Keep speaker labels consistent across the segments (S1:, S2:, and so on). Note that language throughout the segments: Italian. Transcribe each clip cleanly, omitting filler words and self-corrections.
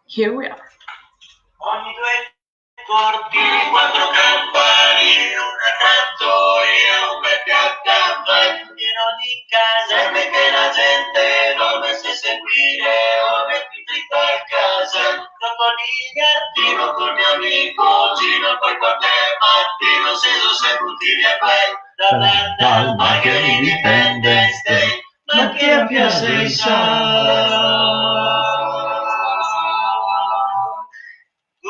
S1: Here we are.
S2: Ogni due cortili, quattro campani, una trattoria, un bel caffè pieno di case, perché la gente non dovesse seguire o mettiti a casa. Dopo di gattino con mio amico Gino, poi con te Martino, siamo seduti via dal che Independence Day, ma che abbia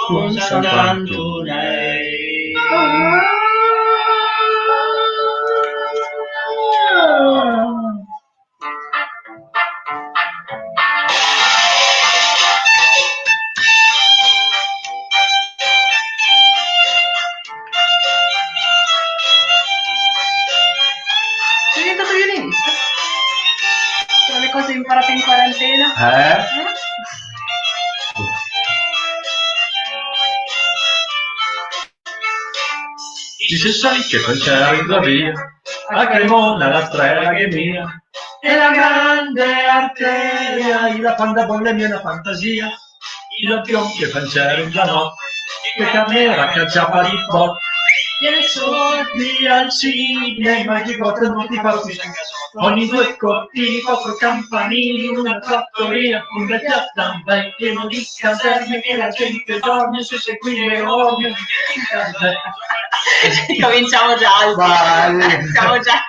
S2: con soltanto lei.
S1: Sei diventato violinista? Sono le cose imparate in quarantena?
S2: Dice sai che poi c'era in tua via, a Cremona la strada che è mia, e la grande arteria, la panda bolle mia una fantasia, il piombo che pancera in la notte, che camera cacciava di bot, viene sorti al cinema, di botte non ti fa più. Ogni due cortili, quattro campanili, una trattoria, un bel piattambai pieno di caserme che la gente dorme, se seguire ovvio.
S1: Cominciamo già siamo già.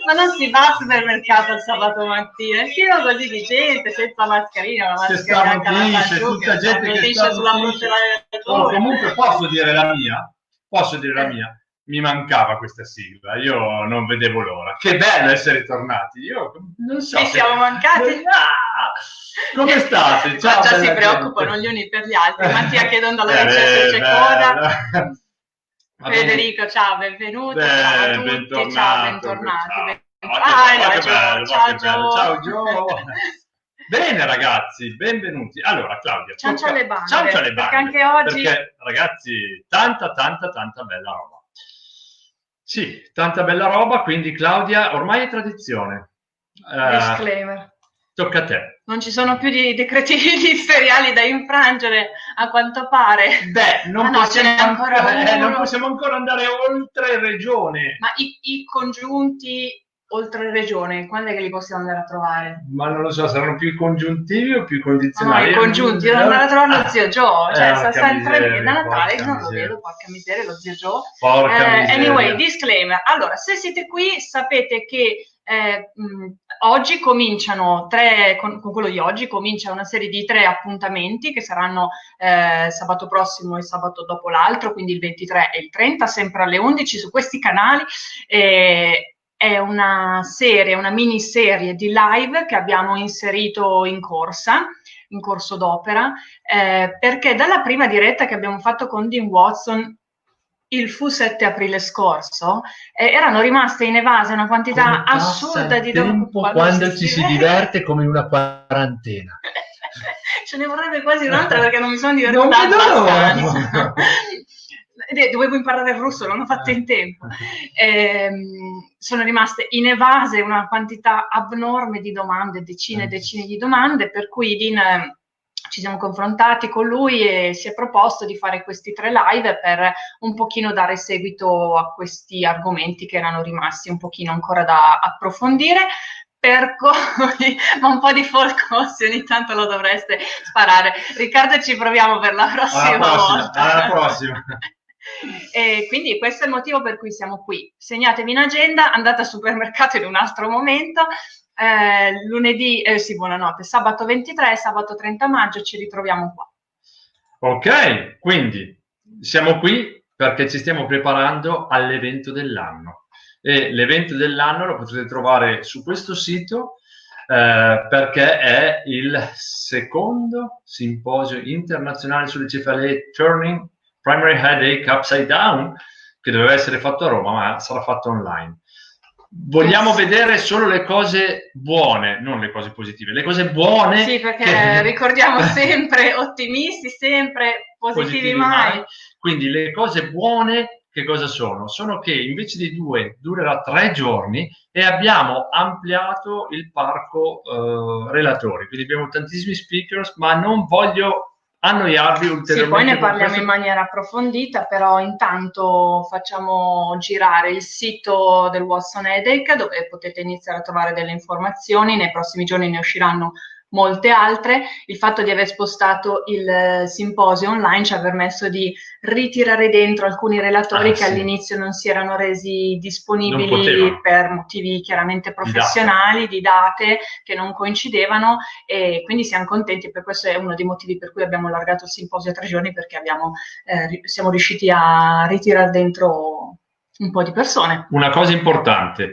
S1: Ma non si va al supermercato il sabato mattina, è pieno così di gente senza mascherina, la mascherina anche alla
S2: tutta gente che
S1: sulla fronte.
S2: Comunque posso dire la mia? Mi mancava questa sigla, io non vedevo l'ora. Che bello essere tornati. Io non so.
S1: Ci siamo mancati.
S2: Come state?
S1: Ciao, già si preoccupano gli uni per gli altri. Mattia chiedono allora c'è coda. Federico, ciao, benvenuto. Ciao a tutti, ciao, bentornati.
S2: Ciao Gio. Bene ragazzi, benvenuti. Allora Claudia,
S1: ciancia alle bande, perché anche oggi...
S2: Perché ragazzi, tanta bella roba. Sì, tanta bella roba, quindi Claudia, ormai è tradizione.
S1: Disclaimer.
S2: Tocca a te.
S1: Non ci sono più decreti ministeriali da infrangere, a quanto pare.
S2: Beh, non possiamo ancora andare oltre regione.
S1: Ma i congiunti oltre regione, quando è che li possiamo andare a trovare?
S2: Ma non lo so, saranno più congiuntivi o più condizionali?
S1: No, i congiunti, io devo andare a trovare lo zio Joe, cioè sta sempre da Natale, io non lo vedo, porca miseria, lo zio Joe. Anyway, disclaimer, allora, se siete qui sapete che oggi cominciano con quello di oggi comincia una serie di 3 appuntamenti che saranno sabato prossimo e sabato dopo l'altro, quindi il 23 e il 30, sempre alle 11 su questi canali. È una miniserie di live che abbiamo inserito in corso d'opera, perché dalla prima diretta che abbiamo fatto con Dean Watson il fu 7 aprile scorso, erano rimaste inevase una quantità assurda di
S2: tempo quando ci si diverte come in una quarantena.
S1: Ce ne vorrebbe quasi un'altra perché non mi sono divertita abbastanza. Dovevo imparare il russo, non l'ho fatto in tempo. Sono rimaste inevase una quantità abnorme di domande, decine e decine di domande, per cui Dean ci siamo confrontati con lui e si è proposto di fare questi 3 live per un pochino dare seguito a questi argomenti che erano rimasti un pochino ancora da approfondire. Per cui, ma un po' di folcossi ogni tanto lo dovreste sparare. Riccardo, ci proviamo per la prossima volta.
S2: Alla prossima.
S1: E quindi questo è il motivo per cui siamo qui. Segnatevi in agenda, andate al supermercato in un altro momento. Buonanotte, sabato 23 e sabato 30 maggio ci ritroviamo qua.
S2: Ok, quindi siamo qui perché ci stiamo preparando all'evento dell'anno e l'evento dell'anno lo potrete trovare su questo sito perché è il secondo simposio internazionale sulle cefalee Turning Primary Headache Upside Down, che doveva essere fatto a Roma ma sarà fatto online. Vogliamo vedere solo le cose buone, non le cose positive, le cose buone.
S1: Sì, perché ricordiamo sempre ottimisti, sempre positivi mai.
S2: Quindi le cose buone che cosa sono? Sono che invece di 2 durerà 3 giorni e abbiamo ampliato il parco relatori, quindi abbiamo tantissimi speakers, ma non voglio annoiarvi ulteriormente.
S1: Sì, poi ne parliamo in maniera approfondita, però intanto facciamo girare il sito del Watson Headache, dove potete iniziare a trovare delle informazioni. Nei prossimi giorni ne usciranno molte altre. Il fatto di aver spostato il simposio online ci ha permesso di ritirare dentro alcuni relatori che all'inizio non si erano resi disponibili per motivi chiaramente professionali, di date che non coincidevano, e quindi siamo contenti. Per questo è uno dei motivi per cui abbiamo allargato il simposio a 3 giorni, perché siamo riusciti a ritirare dentro un po' di persone.
S2: Una cosa importante: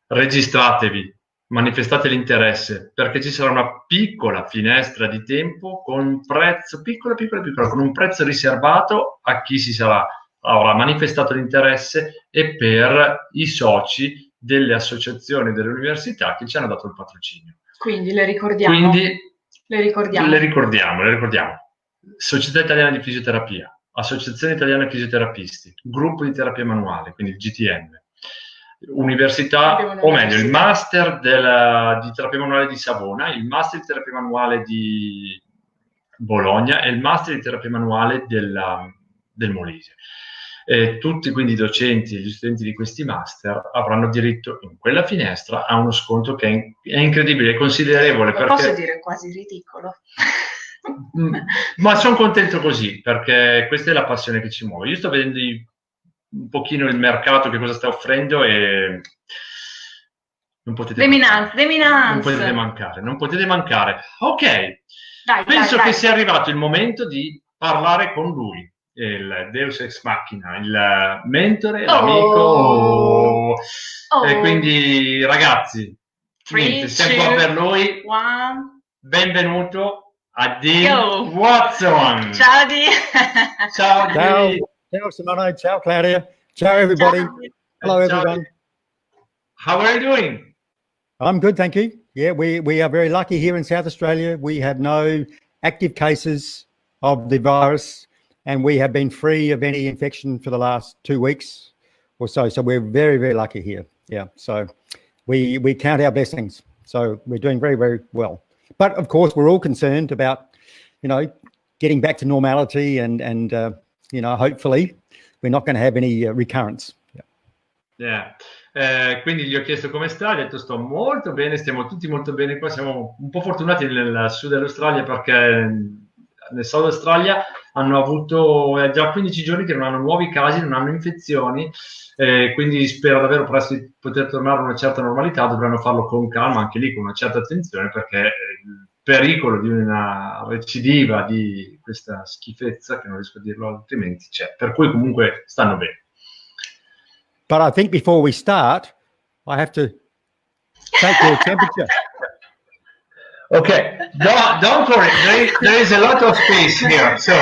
S2: registratevi, manifestate l'interesse, perché ci sarà una piccola finestra di tempo con un prezzo piccolo, con un prezzo riservato a chi avrà manifestato l'interesse e per i soci delle associazioni delle università che ci hanno dato il patrocinio.
S1: Quindi le ricordiamo.
S2: Le ricordiamo. Società Italiana di Fisioterapia, Associazione Italiana di Fisioterapisti, Gruppo di Terapia Manuale, quindi il GTM, Università, o meglio, il Master di Terapia Manuale di Savona, il Master di Terapia Manuale di Bologna e il Master di Terapia Manuale del Molise. Tutti quindi i docenti e gli studenti di questi master avranno diritto in quella finestra a uno sconto che è incredibile, è considerevole.
S1: Posso dire quasi ridicolo.
S2: Ma sono contento così, perché questa è la passione che ci muove. Io sto vedendo un pochino il mercato, che cosa sta offrendo, e non potete mancare. Non potete mancare. Ok, penso che sia arrivato il momento di parlare con lui, il Deus Ex Machina, il mentore, l'amico. E quindi, ragazzi, siamo qua per lui. Benvenuto a Dean Watson.
S1: Ciao Di.
S3: Ciao Simone, ciao Claudia, ciao everybody. Hello everyone.
S2: How are you doing?
S3: I'm good, thank you. Yeah, we are very lucky here in South Australia. We have no active cases of the virus, and we have been free of any infection for the last 2 weeks or so. So we're very, very lucky here. Yeah, so we count our blessings. So we're doing very, very well. But of course, we're all concerned about, getting back to normality and hopefully we're not going to have any recurrence.
S2: Quindi gli ho chiesto come sta, ha detto sto molto bene, stiamo tutti molto bene qua, siamo un po' fortunati nel sud dell'Australia, perché nel South Australia hanno avuto già 15 giorni che non hanno nuovi casi, non hanno infezioni, quindi spero davvero presto di poter tornare a una certa normalità. Dovranno farlo con calma, anche lì con una certa attenzione, perché il pericolo di una recidiva di questa schifezza, che non riesco a dirlo altrimenti, c'è, per cui comunque stanno bene.
S3: But I think before we start, I have to take your temperature.
S2: Okay, don't worry. There is a lot of space here, so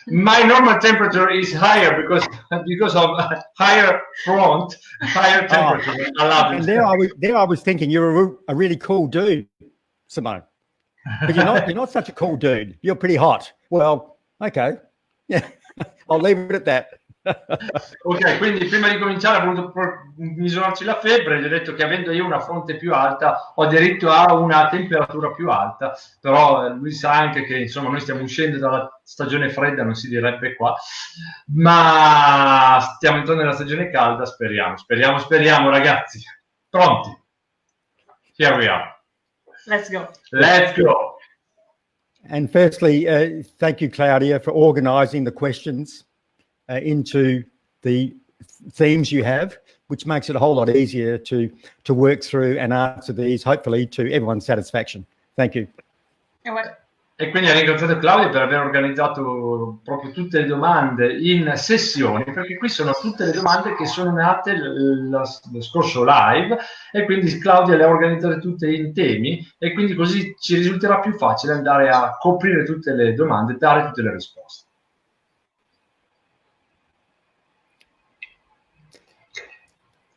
S2: my normal temperature is higher because of higher temperature.
S3: And there I was thinking you're a really cool dude, Simone. But you're not such a cool dude. You're pretty hot. Well, okay, yeah, I'll leave it at that.
S2: Ok, quindi prima di cominciare ho voluto misurarci la febbre, gli ho detto che avendo io una fronte più alta ho diritto a una temperatura più alta, però lui sa anche che insomma noi stiamo uscendo dalla stagione fredda, non si direbbe qua, ma stiamo intorno alla stagione calda, speriamo ragazzi. Pronti? Here we are.
S1: Let's go.
S3: And firstly, thank you, Claudia, for organising the questions into the themes you have, which makes it a whole lot easier to work through and answer these, hopefully to everyone's satisfaction. Thank you.
S2: E quindi ha ringraziato Claudia per aver organizzato proprio tutte le domande in sessioni, perché qui sono tutte le domande che sono nate lo scorso live, e quindi Claudia le ha organizzate tutte in temi, e quindi così ci risulterà più facile andare a coprire tutte le domande e dare tutte le risposte.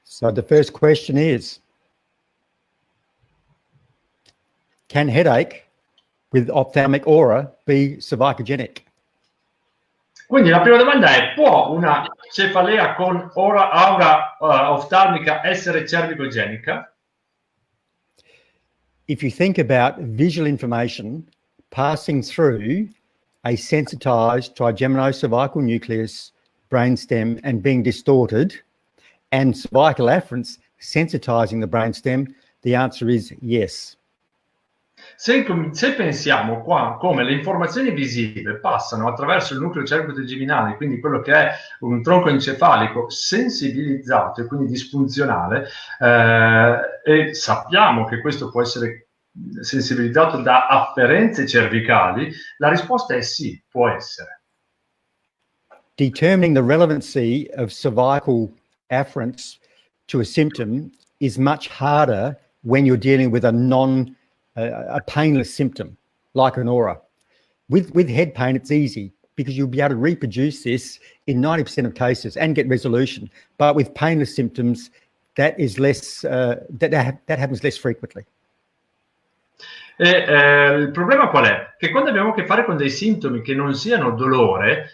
S3: So the first question is, can headache with ophthalmic aura be cervicogenic?
S2: Quindi la prima domanda è: può una cefalea con aura oftalmica essere cervicogenica?
S3: If you think about visual information passing through a sensitized trigeminocervical nucleus, brainstem, and being distorted, and cervical afferents sensitizing the brainstem, the answer is yes.
S2: Se pensiamo qua come le informazioni visive passano attraverso il nucleo cervico-trigeminale, quindi quello che è un tronco encefalico sensibilizzato e quindi disfunzionale, e sappiamo che questo può essere sensibilizzato da afferenze cervicali, la risposta è sì, può essere.
S3: Determining the relevancy of cervical afferents to a symptom is much harder when you're dealing with a painless symptom like an aura. With head pain, it's easy because you'll be able to reproduce this in 90% of cases and get resolution. But with painless symptoms, that is less. That happens less frequently.
S2: Il problema qual è? Che quando abbiamo a che fare con dei sintomi che non siano dolore,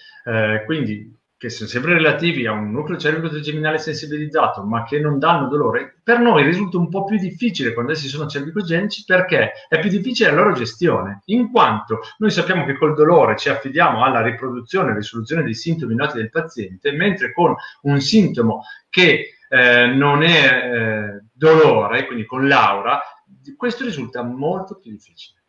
S2: quindi che sono sempre relativi a un nucleo cervico-trigeminale sensibilizzato, ma che non danno dolore, per noi risulta un po' più difficile quando essi sono cervicogenici, perché è più difficile la loro gestione, in quanto noi sappiamo che col dolore ci affidiamo alla riproduzione e risoluzione dei sintomi noti del paziente, mentre con un sintomo che non è dolore, quindi con l'aura, questo risulta molto più difficile.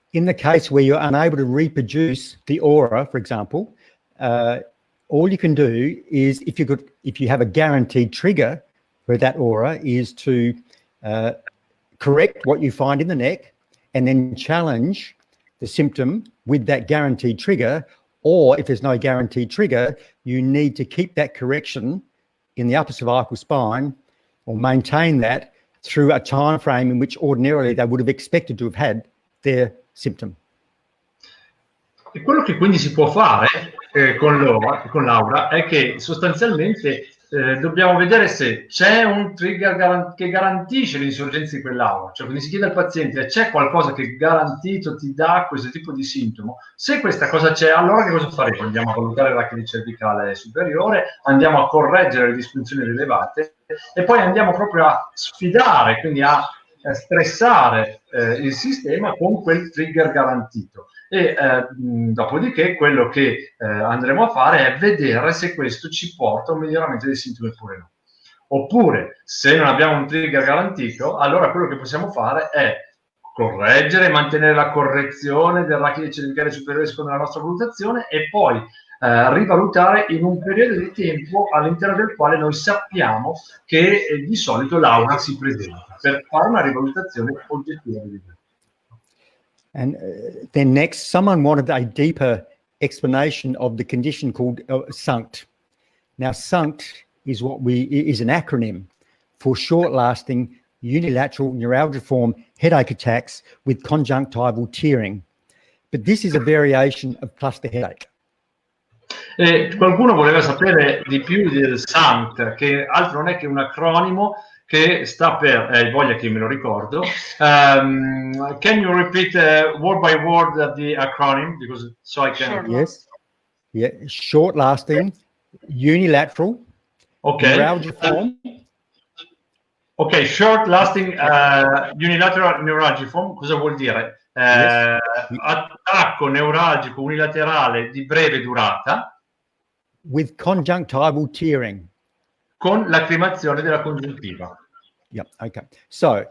S3: In the case where you're unable to reproduce the aura, for example, all you can do is, if you have a guaranteed trigger for that aura, is to correct what you find in the neck and then challenge the symptom with that guaranteed trigger. Or if there's no guaranteed trigger, you need to keep that correction in the upper cervical spine or maintain that through a time frame in which ordinarily they would have expected to have had their symptom.
S2: E quello che quindi si può fare con l'aura è che sostanzialmente dobbiamo vedere se c'è un trigger che garantisce l'insorgenza di quell'aura, cioè quindi si chiede al paziente: c'è qualcosa che garantito ti dà questo tipo di sintomo? Se questa cosa c'è, allora che cosa faremo? Andiamo a valutare l'arachide cervicale superiore, andiamo a correggere le disfunzioni rilevate e poi andiamo proprio a sfidare, quindi a stressare il sistema con quel trigger garantito. E dopodiché quello che andremo a fare è vedere se questo ci porta a un miglioramento dei sintomi oppure no. Oppure, se non abbiamo un trigger garantito, allora quello che possiamo fare è correggere, mantenere la correzione del rachide cervicale superiore secondo la nostra valutazione e poi rivalutare in un periodo di tempo all'interno del quale noi sappiamo che di solito l'aura si presenta, per fare una rivalutazione oggettiva di questo.
S3: And then next, someone wanted a deeper explanation of the condition called SUNCT. Now, SUNCT is is an acronym for short-lasting unilateral neuralgiform headache attacks with conjunctival tearing. But this is a variation of cluster headache.
S2: Qualcuno voleva sapere di più del SUNCT, che altro non è che un acronimo che sta per, voglia che me lo ricordo. Can you repeat word by word the acronym, because so I can...
S3: Yes. Yeah. Short lasting, unilateral, neuralgiform.
S2: Ok, short lasting unilateral neuralgiform, cosa vuol dire? Attacco neuralgico unilaterale di breve durata.
S3: With conjunctival tearing.
S2: Con lacrimazione della congiuntiva.
S3: Yep, okay. So,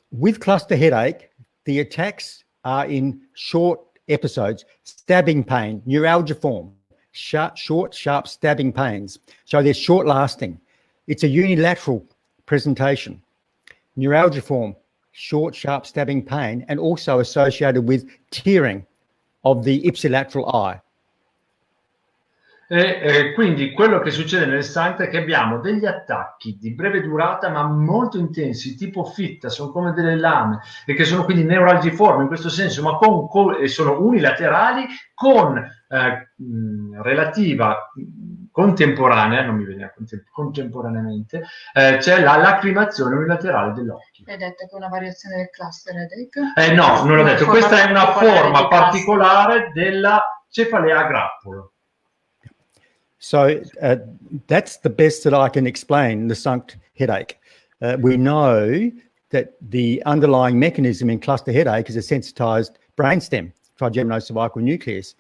S3: with cluster headache, the attacks are in short episodes, stabbing pain, neuralgiform, short, sharp stabbing pains. So they're short lasting. It's a unilateral presentation. Neuralgiform, short, sharp stabbing pain, and also associated with tearing of the ipsilateral eye.
S2: Quindi quello che succede nel SUNCT è che abbiamo degli attacchi di breve durata ma molto intensi, tipo fitta, sono come delle lame e che sono quindi neuralgiformi in questo senso, ma sono unilaterali con relativa contemporanea, non mi veniva contemporaneamente, c'è la lacrimazione unilaterale dell'occhio.
S1: Hai detto che è una variazione del cluster headache?
S2: No, non l'ho detto, questa è una forma particolare della cefalea a grappolo.
S3: So that's the best that I can explain the SUNCT headache. We know that the underlying mechanism in cluster headache is a sensitized brainstem, trigeminocervical nucleus.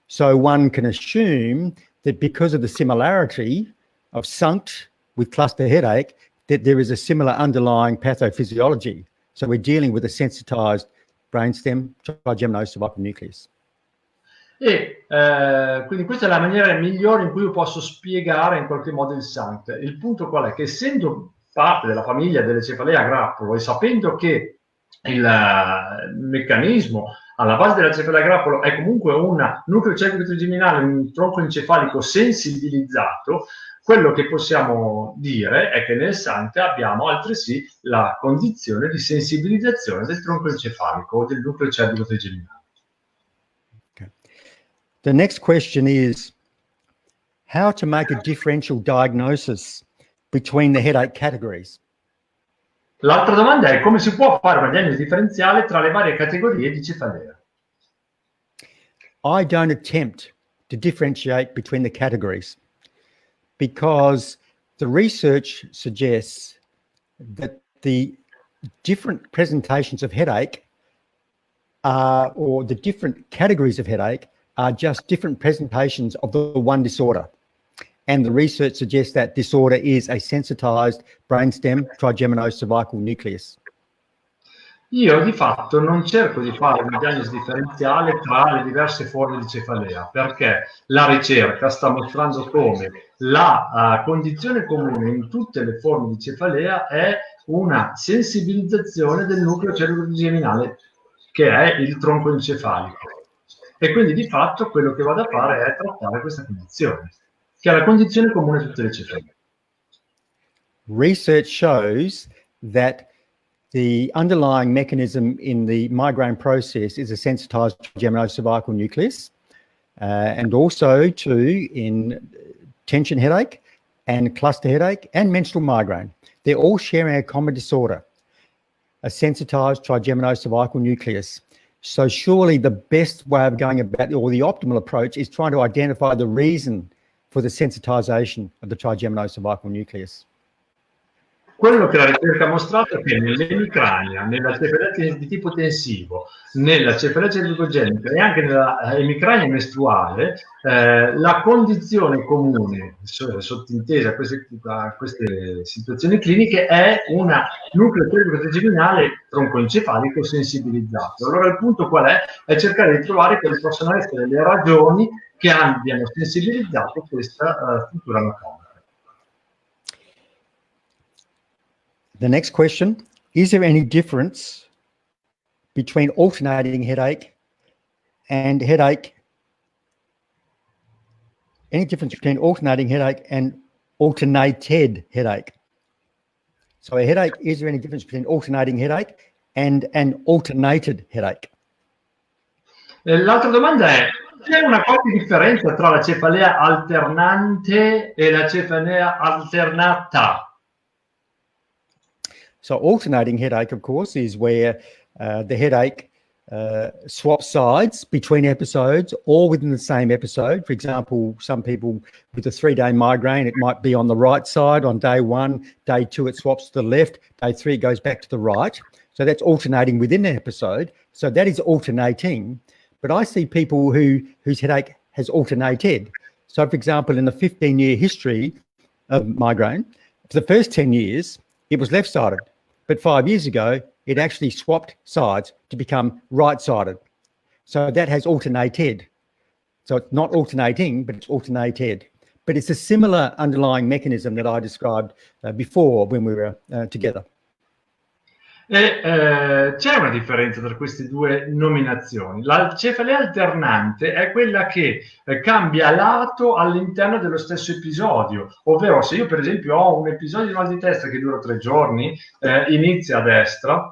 S3: So one can assume that because of the similarity of SUNCT with cluster headache, that there is a similar underlying pathophysiology. So we're dealing with a sensitized brainstem, trigeminocervical nucleus.
S2: Quindi questa è la maniera migliore in cui io posso spiegare in qualche modo il SUNCT. Il punto qual è? Che essendo parte della famiglia delle cefalee a grappolo e sapendo che il meccanismo alla base della cefalea a grappolo è comunque un nucleo celiaco trigeminale, un tronco encefalico sensibilizzato, quello che possiamo dire è che nel SUNCT abbiamo altresì la condizione di sensibilizzazione del tronco encefalico o del nucleo celiaco trigeminale.
S3: Okay. The next question is how to make a differential diagnosis between the headache categories.
S2: L'altra domanda è come si può fare una diagnosi differenziale tra le varie categorie di cefalea.
S3: I don't attempt to differentiate between the categories because the research suggests that the different presentations of headache or the different categories of headache are just different presentations of the one disorder. And the research suggests that disorder is a sensitized brainstem trigeminocervical nucleus.
S2: Io di fatto non cerco di fare una diagnosi differenziale tra le diverse forme di cefalea, perché la ricerca sta mostrando come la condizione comune in tutte le forme di cefalea è una sensibilizzazione del nucleo celiaco trigeminale, che è il tronco encefalico. E quindi di fatto quello che vado a fare è trattare questa condizione, che è la condizione comune a tutte le cefalee.
S3: Research shows that the underlying mechanism in the migraine process is a sensitized trigeminocervical nucleus, and also too in tension headache and cluster headache and menstrual migraine. They're all sharing a common disorder, a sensitized trigeminocervical nucleus. So surely the best way of going about, or the optimal approach, is trying to identify the reason for the sensitization of the trigeminocervical nucleus.
S2: Quello che la ricerca ha mostrato è che nell'emicrania, nella cefalea di tipo tensivo, nella cefalea cervicogenica e anche nella emicrania mestruale, la condizione comune sottintesa a queste situazioni cliniche è un nucleo celiaco trigeminale troncoencefalico sensibilizzato. Allora il punto qual è? È cercare di trovare quali possono essere le ragioni che abbiano sensibilizzato questa struttura anatomica.
S3: The next question, is there any difference between alternating headache and headache? Any difference between alternating headache and alternated headache? So a headache, is there any difference between alternating headache and an alternated headache?
S2: L'altra domanda è, c'è una qualche differenza tra la cefalea alternante e la cefalea alternata?
S3: So alternating headache, of course, is where the headache swaps sides between episodes or within the same episode. For example, some people with a 3-day migraine, it might be on the right side on day 1, day 2 it swaps to the left, day 3 it goes back to the right. So that's alternating within an episode. So that is alternating. But I see people whose headache has alternated. So for example, in the 15-year history of migraine, for the first 10 years, it was left-sided, but 5 years ago, it actually swapped sides to become right-sided. So that has alternated. So it's not alternating, but it's alternated. But it's a similar underlying mechanism that I described before when we were together.
S2: C'è una differenza tra queste due nominazioni. La cefalea alternante è quella che cambia lato all'interno dello stesso episodio, ovvero se io per esempio ho un episodio di mal di testa che dura 3 giorni, inizia a destra,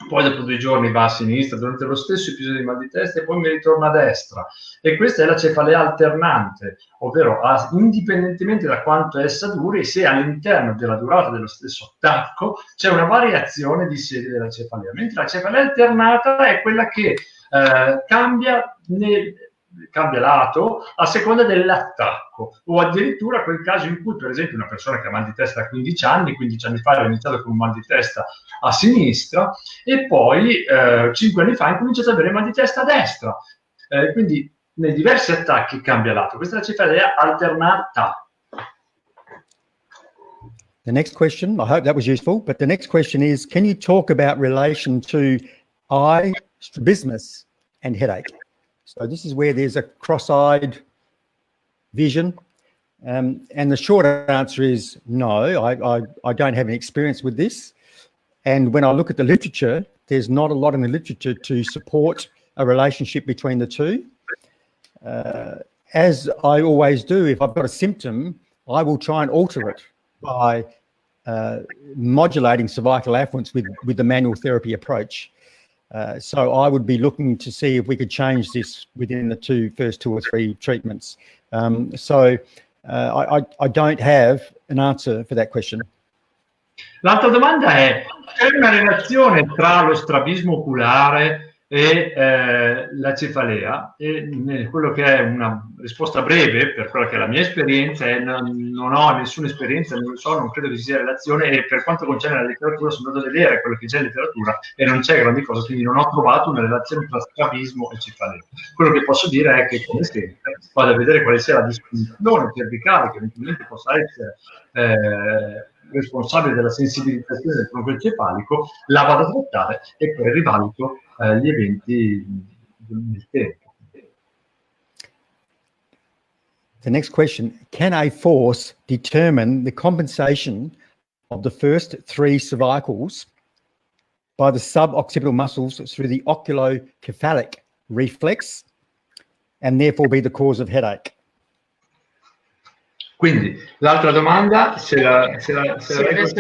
S2: poi dopo 2 giorni va a sinistra durante lo stesso episodio di mal di testa e poi mi ritorna a destra, e questa è la cefalea alternante, ovvero indipendentemente da quanto essa duri, se all'interno della durata dello stesso attacco c'è una variazione di sede della cefalea, mentre la cefalea alternata è quella che cambia cambia lato a seconda dell'attacco, o addirittura quel caso in cui, per esempio, una persona che ha mal di testa da 15 anni fa ha iniziato con un mal di testa a sinistra e poi 5 anni fa ha cominciato ad avere mal di testa a destra. Quindi nei diversi attacchi cambia lato. Questa è la cefalea alternata.
S3: The next question, I hope that was useful, but the next question is, can you talk about relation to eye strabismus and headache? So this is where there's a cross-eyed vision. And the short answer is no, I don't have any experience with this. And when I look at the literature, there's not a lot in the literature to support a relationship between the two. As I always do, if I've got a symptom, I will try and alter it by modulating cervical affluence with the manual therapy approach. So I would be looking to see if we could change this within the first two or three treatments. I don't have an answer for that question.
S2: L'altra domanda è: c'è una relazione tra lo strabismo oculare e la cefalea? E quello che è una risposta breve, per quella che è la mia esperienza, è non ho nessuna esperienza, non lo so, non credo che ci sia relazione, e per quanto concerne la letteratura sono andato a vedere quello che c'è in letteratura e non c'è grandi cose, quindi non ho trovato una relazione tra strabismo e cefalea. Quello che posso dire è che, come sempre, vado a vedere quale sia la disfunzione cervicale che eventualmente possa essere responsabile della sensibilizzazione del tronco encefalico, la vado a trattare e poi rivaluto gli eventi nel tempo.
S3: The next question, can a force determine the compensation of the first three cervicals by the suboccipital muscles through the oculocephalic reflex and therefore be the cause of headache?
S2: Quindi l'altra domanda,
S1: sì, adesso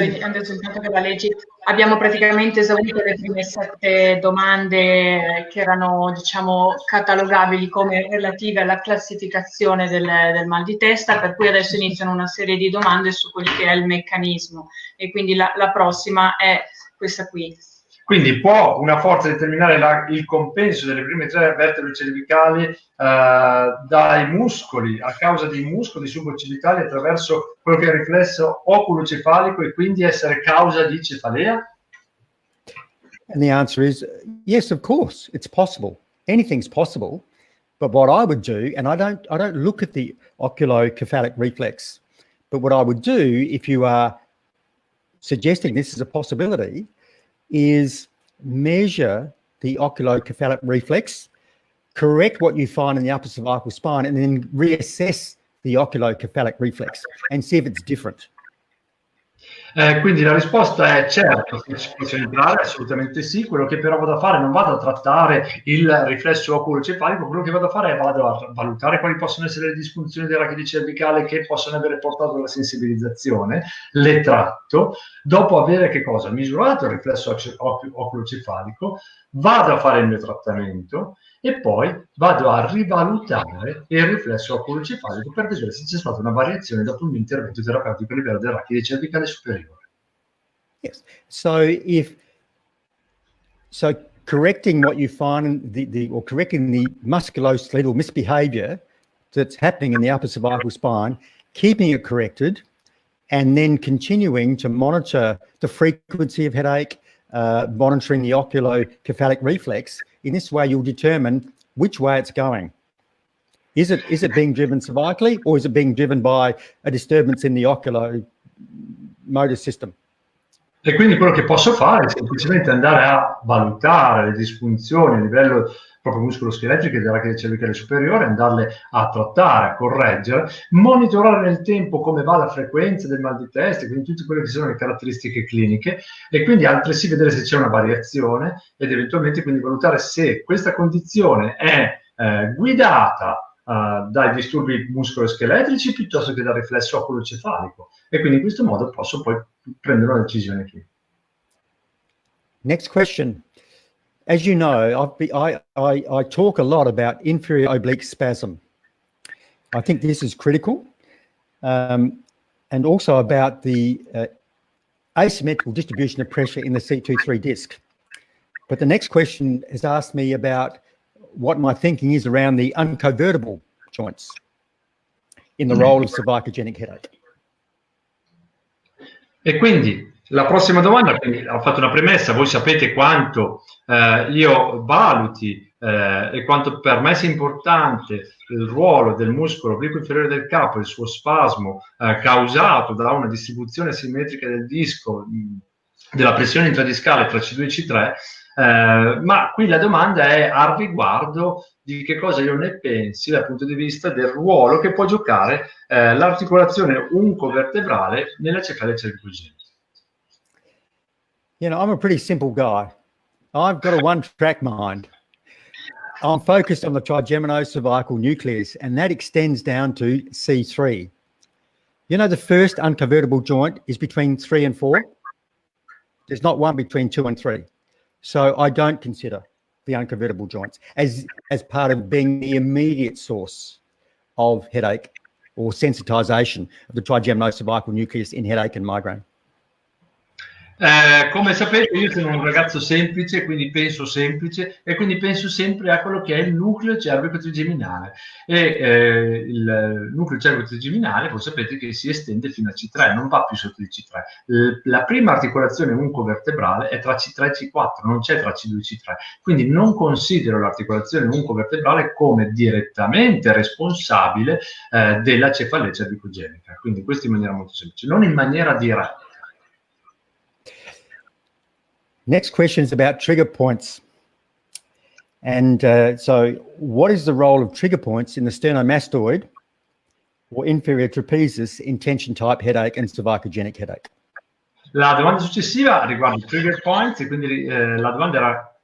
S1: intanto che la leggi, abbiamo praticamente esaurito le prime 7 domande che erano, diciamo, catalogabili come relative alla classificazione del mal di testa, per cui adesso iniziano una serie di domande su quel che è il meccanismo, e quindi la prossima è questa qui.
S2: Quindi può una forza determinare il compenso delle prime 3 vertebre cervicali dai muscoli, a causa dei muscoli suboccipitali, attraverso quello che è il riflesso oculocefalico, e quindi essere causa di cefalea?
S3: And the answer is yes, of course, it's possible. Anything's possible. But what I would do, and I don't look at the oculocephalic reflex, but what I would do, if you are suggesting this is a possibility, is measure the oculocephalic reflex, correct what you find in the upper cervical spine, and then reassess the oculocephalic reflex and see if it's different.
S2: Quindi la risposta è certo che ci può entrare, assolutamente sì. Quello che però vado a fare, non vado a trattare il riflesso oculocefalico, quello che vado a fare è vado a valutare quali possono essere le disfunzioni dell'arachide cervicale che possono avere portato alla sensibilizzazione, le tratto, dopo avere che cosa? Misurato il riflesso oculocefalico, vado a fare il mio trattamento e poi vado a rivalutare il riflesso oculocefalico per vedere se c'è stata una variazione dopo un mio intervento terapeutico a livello dell'arachide cervicale superiore.
S3: Yes. So correcting what you find or correcting the musculoskeletal misbehavior that's happening in the upper cervical spine, keeping it corrected, and then continuing to monitor the frequency of headache, monitoring the oculocephalic reflex. In this way, you'll determine which way it's going. Is it being driven cervically, or is it being driven by a disturbance in the oculomotor system?
S2: E quindi quello che posso fare è semplicemente andare a valutare le disfunzioni a livello proprio muscoloscheletriche dell'arachide cervicale superiore, andarle a trattare, a correggere, monitorare nel tempo come va la frequenza del mal di testa, quindi tutte quelle che sono le caratteristiche cliniche, e quindi altresì vedere se c'è una variazione ed eventualmente quindi valutare se questa condizione è guidata dai disturbi muscoloscheletrici piuttosto che dal riflesso oculocefalico, e quindi in questo modo posso poi prendere una decisione qui.
S3: Next question. As you know, I talk a lot about inferior oblique spasm. I think this is critical, and also about the asymmetrical distribution of pressure in the C2-3 disc. But the next question has asked me about what my thinking is around the unconvertible joints in the role of cervicogenic headache.
S2: E quindi la prossima domanda, quindi ho fatto una premessa, voi sapete quanto io valuti e quanto per me sia importante il ruolo del muscolo obliquo inferiore del capo, il suo spasmo causato da una distribuzione asimmetrica del disco, della pressione intradiscale tra C2 e C3, ma qui la domanda è al riguardo di che cosa io ne pensi dal punto di vista del ruolo che può giocare l'articolazione uncovertebrale nella cefalea cervicogenica.
S3: You know, I'm a pretty simple guy. I've got a one-track mind. I'm focused on the trigeminocervical nucleus, and that extends down to C3. You know, the first unconvertible joint is between 3 and 4. There's not one between 2 and 3. So I don't consider the unconvertible joints as part of being the immediate source of headache or sensitization of the trigeminocervical nucleus in headache and migraine.
S2: Come sapete, io sono un ragazzo semplice, quindi penso semplice e quindi penso sempre a quello che è il nucleo cervico-trigeminale. E il nucleo cervico-trigeminale, voi sapete che si estende fino a C3, non va più sotto il C3. La prima articolazione uncovertebrale è tra C3 e C4, non c'è tra C2 e C3. Quindi non considero l'articolazione uncovertebrale come direttamente responsabile della cefalea cervicogenica. Quindi questo in maniera molto semplice, non in maniera diretta.
S3: Next question is about trigger points. And so what is the role of trigger points in the sternomastoid or inferior trapezius in tension type headache and cervicogenic headache?
S2: La domanda successiva riguarda i trigger points e quindi la domanda era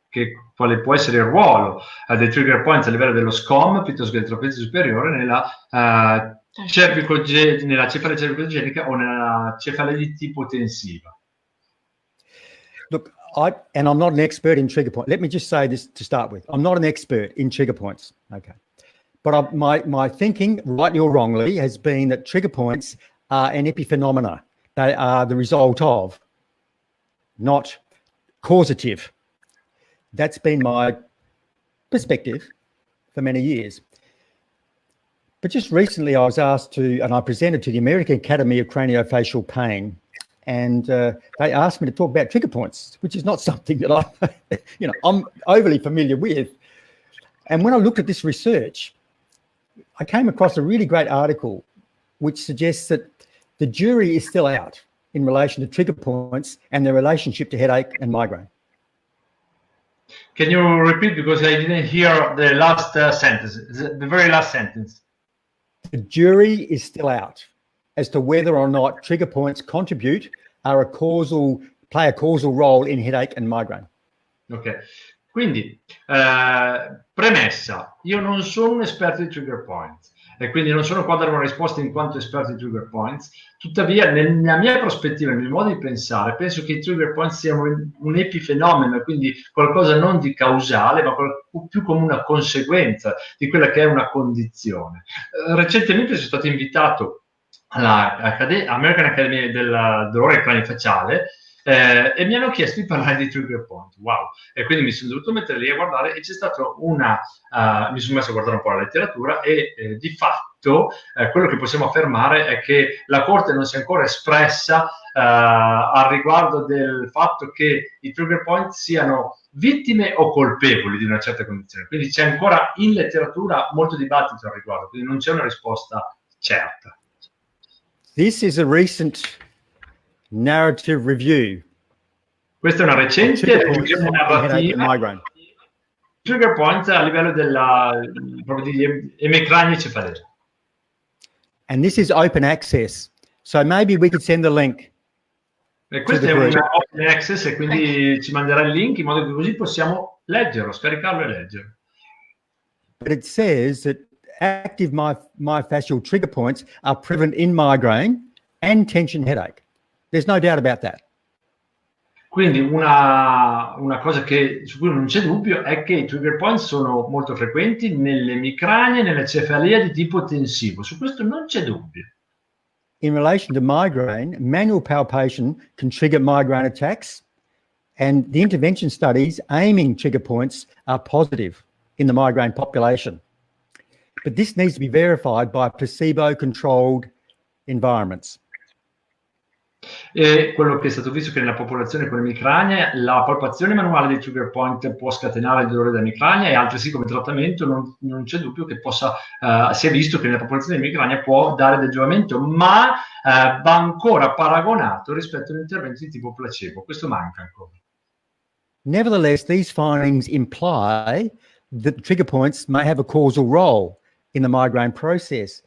S2: quale può essere il ruolo dei trigger points a livello dello SCOM piuttosto che del trapezio superiore nella cefalea cervicogenica o nella cefalea di tipo tensiva.
S3: Look, and I'm not an expert in trigger points. Let me just say this to start with. I'm not an expert in trigger points, okay? But my thinking, rightly or wrongly, has been that trigger points are an epiphenomena. They are the result of, not causative. That's been my perspective for many years. But just recently I was asked to, and I presented to the American Academy of Craniofacial Pain, and they asked me to talk about trigger points, which is not something that I'm overly familiar with. And when I looked at this research, I came across a really great article which suggests that the jury is still out in relation to trigger points and their relationship to headache and migraine.
S2: Can you repeat, because I didn't hear the last sentence, the very last sentence?
S3: The jury is still out as to whether or not trigger points contribute, play a causal role in headache and migraine.
S2: Ok, quindi premessa, io non sono un esperto di trigger points e quindi non sono qua a dare una risposta in quanto esperto di trigger points, tuttavia nella mia prospettiva, nel mio modo di pensare, penso che i trigger points siano un epifenomeno, quindi qualcosa non di causale, ma più come una conseguenza di quella che è una condizione. Recentemente sono stato invitato all'American Academy dell'Orale Craniofaciale e mi hanno chiesto di parlare di trigger point. Wow! E quindi mi sono dovuto mettere lì a guardare e c'è stato mi sono messo a guardare un po' la letteratura e di fatto quello che possiamo affermare è che la Corte non si è ancora espressa al riguardo del fatto che i trigger point siano vittime o colpevoli di una certa condizione. Quindi c'è ancora in letteratura molto dibattito al riguardo, quindi non c'è una risposta certa.
S3: This is a recent narrative review.
S2: Questa è una recente revisione narrativa. Trigger point a livello proprio di emicrania e cefalea.
S3: And this is open access. So maybe we could send the link.
S2: E questo è un open access e quindi ci manderà il link in modo che così possiamo leggerlo, scaricarlo e leggerlo.
S3: But it says that active myofascial trigger points are prevalent in migraine and tension headache. There's no doubt about that.
S2: Quindi una cosa su cui non c'è dubbio è che i trigger point sono molto frequenti nelle emicranie e nelle cefalea di tipo tensivo. Su questo non c'è dubbio.
S3: In relation to migraine, manual palpation can trigger migraine attacks, and the intervention studies aiming trigger points are positive in the migraine population. But this needs to be verified by placebo-controlled environments.
S2: E quello che è stato visto è che nella popolazione con emicrania la palpazione manuale dei trigger point può scatenare il dolore da emicrania, e altresì come trattamento non c'è dubbio che si è visto che nella popolazione di emicrania può dare del giovamento, ma va ancora paragonato rispetto agli interventi di tipo placebo. Questo manca ancora.
S3: Nevertheless, these findings imply that trigger points may have a causal role in the migraine process,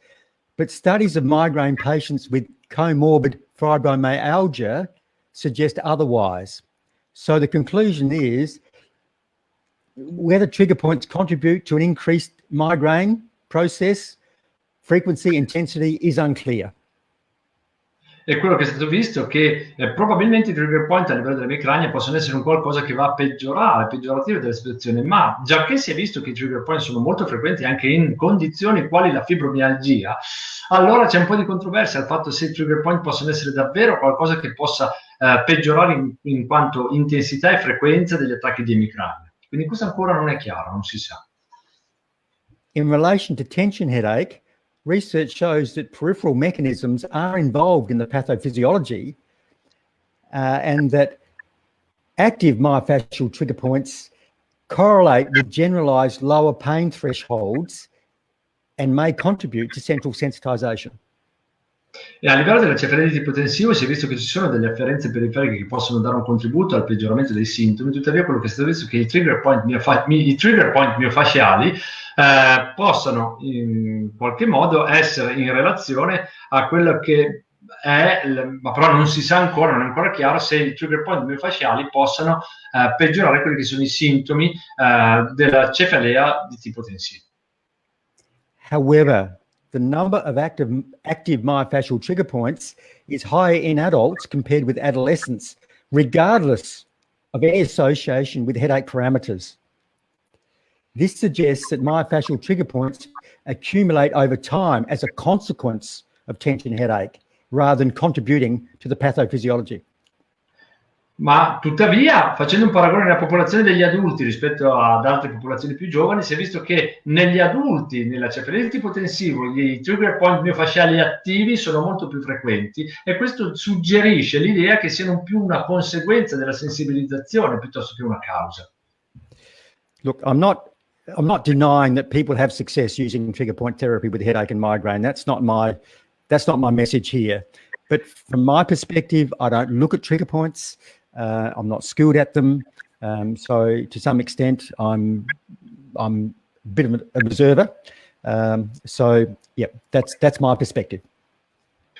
S3: but studies of migraine patients with comorbid fibromyalgia suggest otherwise. So the conclusion is whether trigger points contribute to an increased migraine process, frequency, intensity is unclear.
S2: E quello che è stato visto è che probabilmente i trigger point a livello dell'emicrania possono essere un qualcosa che va a peggiorativo della situazione, ma già che si è visto che i trigger point sono molto frequenti anche in condizioni quali la fibromialgia, allora c'è un po' di controversia al fatto se i trigger point possono essere davvero qualcosa che possa peggiorare in quanto intensità e frequenza degli attacchi di emicrania. Quindi questo ancora non è chiaro, non si sa.
S3: In relation to tension headache, research shows that peripheral mechanisms are involved in the pathophysiology and that active myofascial trigger points correlate with generalized lower pain thresholds and may contribute to central sensitization.
S2: E a livello dell'encefalite ipotensivo si è visto che ci sono delle afferenze periferiche che possono dare un contributo al peggioramento dei sintomi, tuttavia quello che è stato visto è che i trigger point miofasciali possano in qualche modo essere in relazione a quello che è, ma però non si sa ancora, non è ancora chiaro se i trigger point miofasciali possano peggiorare quelli che sono i sintomi della cefalea di tipo tensivo.
S3: However, the number of active myofascial trigger points is higher in adults compared with adolescents, regardless of any association with headache parameters. This suggests that myofascial trigger points accumulate over time as a consequence of tension headache, rather than contributing to the pathophysiology.
S2: Ma tuttavia, facendo un paragone nella popolazione degli adulti rispetto ad altre popolazioni più giovani, si è visto che negli adulti, nella cefalea di tipo tensivo, i trigger point miofasciali attivi sono molto più frequenti, e questo suggerisce l'idea che siano più una conseguenza della sensibilizzazione piuttosto che una causa.
S3: Look, I'm not denying that people have success using trigger point therapy with headache and migraine. That's not my message here. But from my perspective, I don't look at trigger points. I'm not skilled at them. So to some extent, I'm a bit of an observer. So yeah, that's my perspective.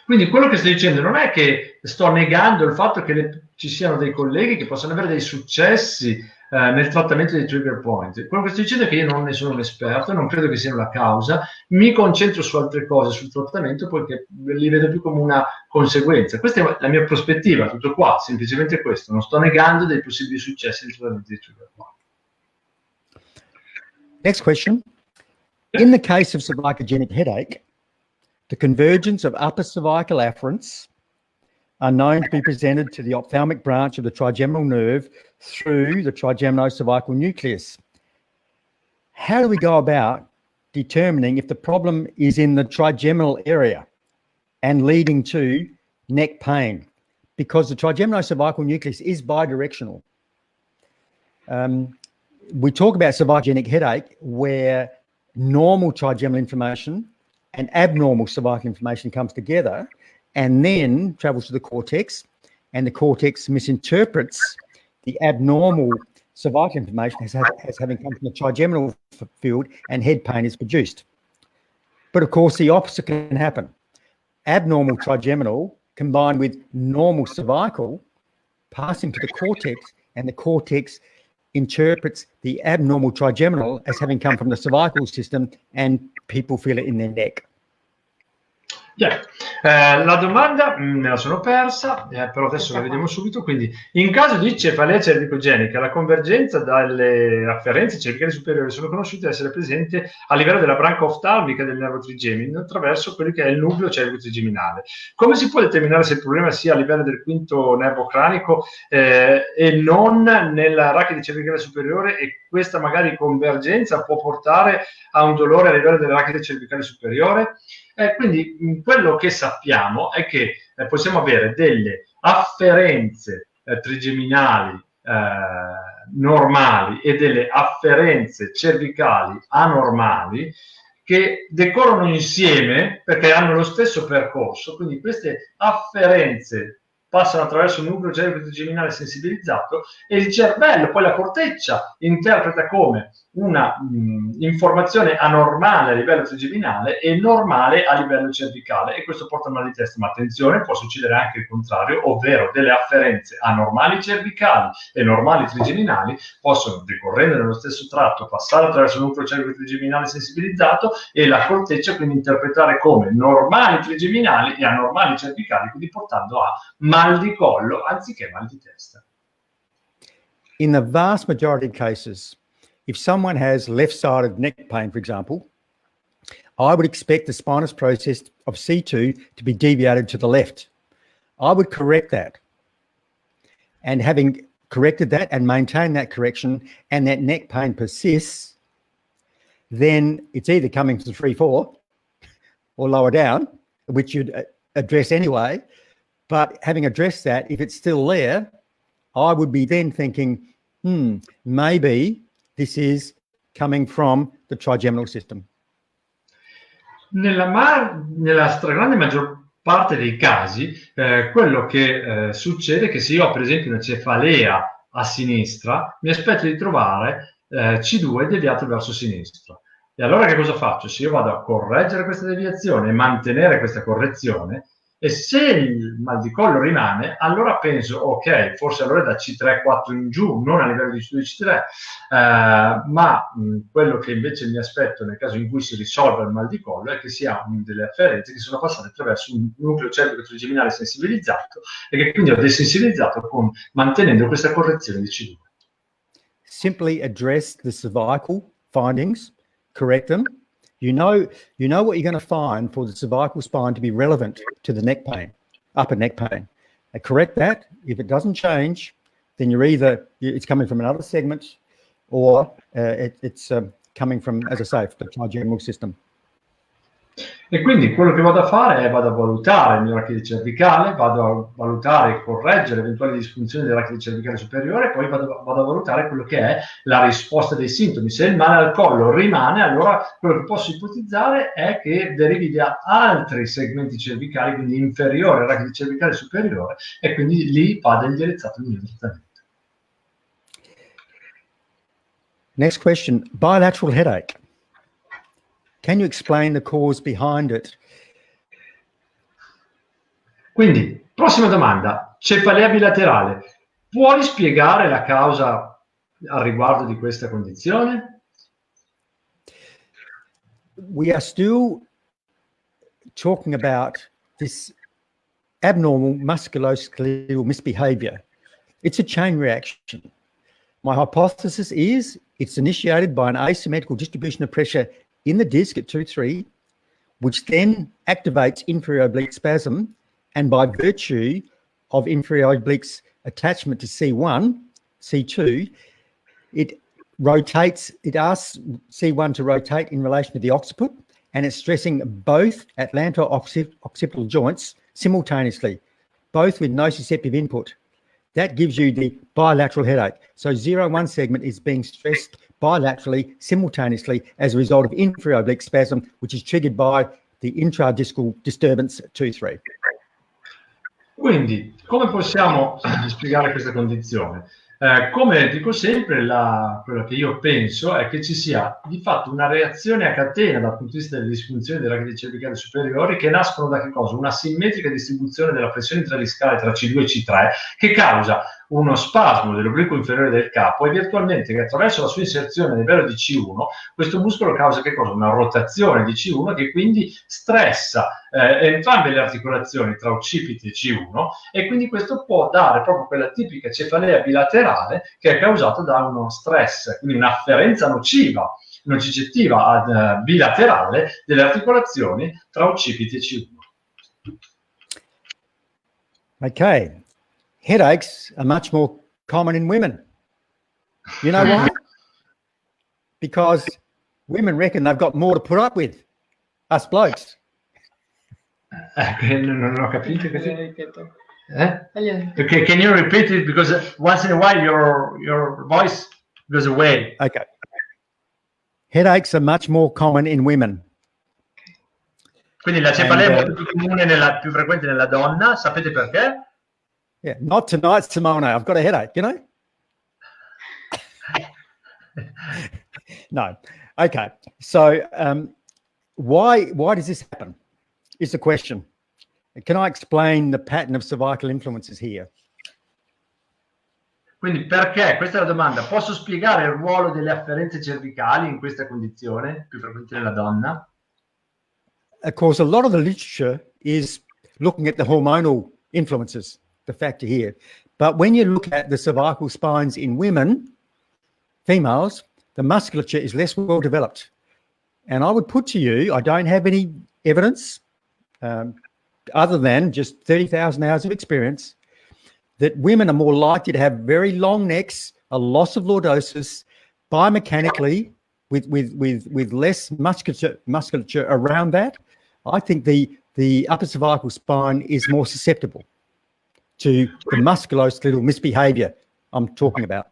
S2: Quindi quello che sto dicendo non è che sto negando il fatto che ci siano dei colleghi che possono avere dei successi nel trattamento dei trigger point. Quello che sto dicendo è che io non ne sono un esperto, non credo che siano la causa, mi concentro su altre cose, sul trattamento, poiché li vedo più come una conseguenza. Questa è la mia prospettiva, tutto qua, semplicemente questo. Non sto negando dei possibili successi nel trattamento dei trigger point.
S3: Next question. In the case of cervicogenic headache, the convergence of upper cervical afferents are known to be presented to the ophthalmic branch of the trigeminal nerve through the trigeminocervical nucleus. How do we go about determining if the problem is in the trigeminal area and leading to neck pain? Because the trigeminocervical nucleus is bidirectional. We talk about cervicogenic headache where normal trigeminal inflammation and abnormal cervical inflammation comes together and then travels to the cortex, and the cortex misinterprets the abnormal cervical inflammation as having come from the trigeminal field, and head pain is produced. But of course, the opposite can happen. Abnormal trigeminal combined with normal cervical passing to the cortex, and the cortex interprets the abnormal trigeminal as having come from the cervical system, and people feel it in their neck.
S2: La domanda me la sono persa, però adesso la vediamo subito. Quindi, in caso di cefalea cervicogenica, la convergenza dalle afferenze cervicali superiori sono conosciute essere presenti a livello della branca oftalmica del nervo trigemino attraverso quello che è il nucleo cervico-trigeminale. Come si può determinare se il problema sia a livello del quinto nervo cranico e non nella rachide cervicale superiore, e questa magari convergenza può portare a un dolore a livello della rachide cervicale superiore? Quindi quello che sappiamo è che possiamo avere delle afferenze trigeminali normali e delle afferenze cervicali anormali che decorrono insieme perché hanno lo stesso percorso. Quindi queste afferenze passano attraverso il nucleo cervico-trigeminale sensibilizzato e il cervello, poi la corteccia, interpreta come una informazione anormale a livello trigeminale e normale a livello cervicale, e questo porta a mal di testa. Ma attenzione, può succedere anche il contrario, ovvero delle afferenze anormali cervicali e normali trigeminali possono, decorrendo nello stesso tratto, passare attraverso il nucleo cervico-trigeminale sensibilizzato e la corteccia quindi interpretare come normali trigeminali e anormali cervicali, quindi portando a mal di collo anziché mal di testa.
S3: In the vast majority of cases, if someone has left-sided neck pain, for example, I would expect the spinous process of C2 to be deviated to the left. I would correct that. And having corrected that and maintained that correction and that neck pain persists, then it's either coming from 3-4 or lower down, which you'd address anyway. But having addressed that, if it's still there, I would be then thinking, maybe this is coming from the trigeminal system.
S2: Nella stragrande maggior parte dei casi, quello che succede è che se io ho per esempio una cefalea a sinistra, mi aspetto di trovare C2 deviato verso sinistra. E allora che cosa faccio? Se io vado a correggere questa deviazione e mantenere questa correzione, e se il mal di collo rimane, allora penso, ok, forse allora è da C3-4 in giù, non a livello di C2-C3, ma quello che invece mi aspetto nel caso in cui si risolva il mal di collo è che si ha delle afferenze che sono passate attraverso un nucleo cervico-trigeminale sensibilizzato e che quindi ho desensibilizzato mantenendo questa correzione di C2.
S3: Simply address the cervical findings, correct them. You know what you're going to find for the cervical spine to be relevant to the neck pain, upper neck pain. Correct that. If it doesn't change, then it's coming from another segment, or it's coming from, as I say, the trigeminal system.
S2: E quindi quello che vado a fare è vado a valutare il mio rachide cervicale, vado a valutare e correggere eventuali disfunzioni del rachide cervicale superiore, e poi vado a valutare quello che è la risposta dei sintomi. Se il male al collo rimane, allora quello che posso ipotizzare è che derivi da altri segmenti cervicali, quindi inferiore al rachide cervicale superiore, e quindi lì vado indirizzato il mio trattamento.
S3: Next question, bilateral headache. Can you explain the cause behind it?
S2: Quindi, prossima domanda, cefalea bilaterale. Puoi spiegare la causa al riguardo di questa condizione?
S3: We are still talking about this abnormal musculoskeletal misbehavior. It's a chain reaction. My hypothesis is it's initiated by an asymmetrical distribution of pressure in the disc at 2-3, which then activates inferior oblique spasm, and by virtue of inferior oblique's attachment to C1, C2, it asks C1 to rotate in relation to the occiput, and it's stressing both atlanto-occipital joints simultaneously, both with nociceptive input. That gives you the bilateral headache. So 0-1 segment is being stressed bilaterally, simultaneously, as a result of inferior oblique spasm, which is triggered by the intradiscal disturbance 2-3.
S2: Quindi, come possiamo spiegare questa condizione? Come dico sempre, quello che io penso è che ci sia di fatto una reazione a catena dal punto di vista delle disfunzioni della rachide cervicale superiori, che nascono da che cosa? Una simmetrica distribuzione della pressione intradiscale tra C2 e C3, che causa uno spasmo dell'obliquo inferiore del capo, e virtualmente attraverso la sua inserzione a livello di C1, questo muscolo causa che cosa? Una rotazione di C1 che quindi stressa entrambe le articolazioni tra occipiti e C1, e quindi questo può dare proprio quella tipica cefalea bilaterale che è causata da uno stress, quindi un'afferenza nocicettiva bilaterale delle articolazioni tra occipiti e C1.
S3: Okay. Headaches are much more common in women. You know why? Because women reckon they've got more to put up with, us blokes.
S2: Non ho capito. Okay, can you repeat it? Because once in a while your voice goes away.
S3: Okay. Headaches are much more common in women.
S2: Quindi la cefalea è molto più comune, più frequente nella donna. Sapete perché?
S3: Yeah, not tonight, Simone. I've got a headache, you know? No. Okay. So why does this happen is the question. Can I explain the pattern of cervical influences here?
S2: Quindi perché? Questa è la domanda. Posso spiegare il ruolo delle afferenze cervicali in questa condizione, più frequente nella donna?
S3: Of course, a lot of the literature is looking at the hormonal influences, the factor here. But when you look at the cervical spines in women, females, the musculature is less well developed. And I would put to you, I don't have any evidence other than just 30,000 hours of experience, that women are more likely to have very long necks, a loss of lordosis, biomechanically, with less musculature around that. I think the upper cervical spine is more susceptible to the musculoskeletal misbehavior I'm talking about.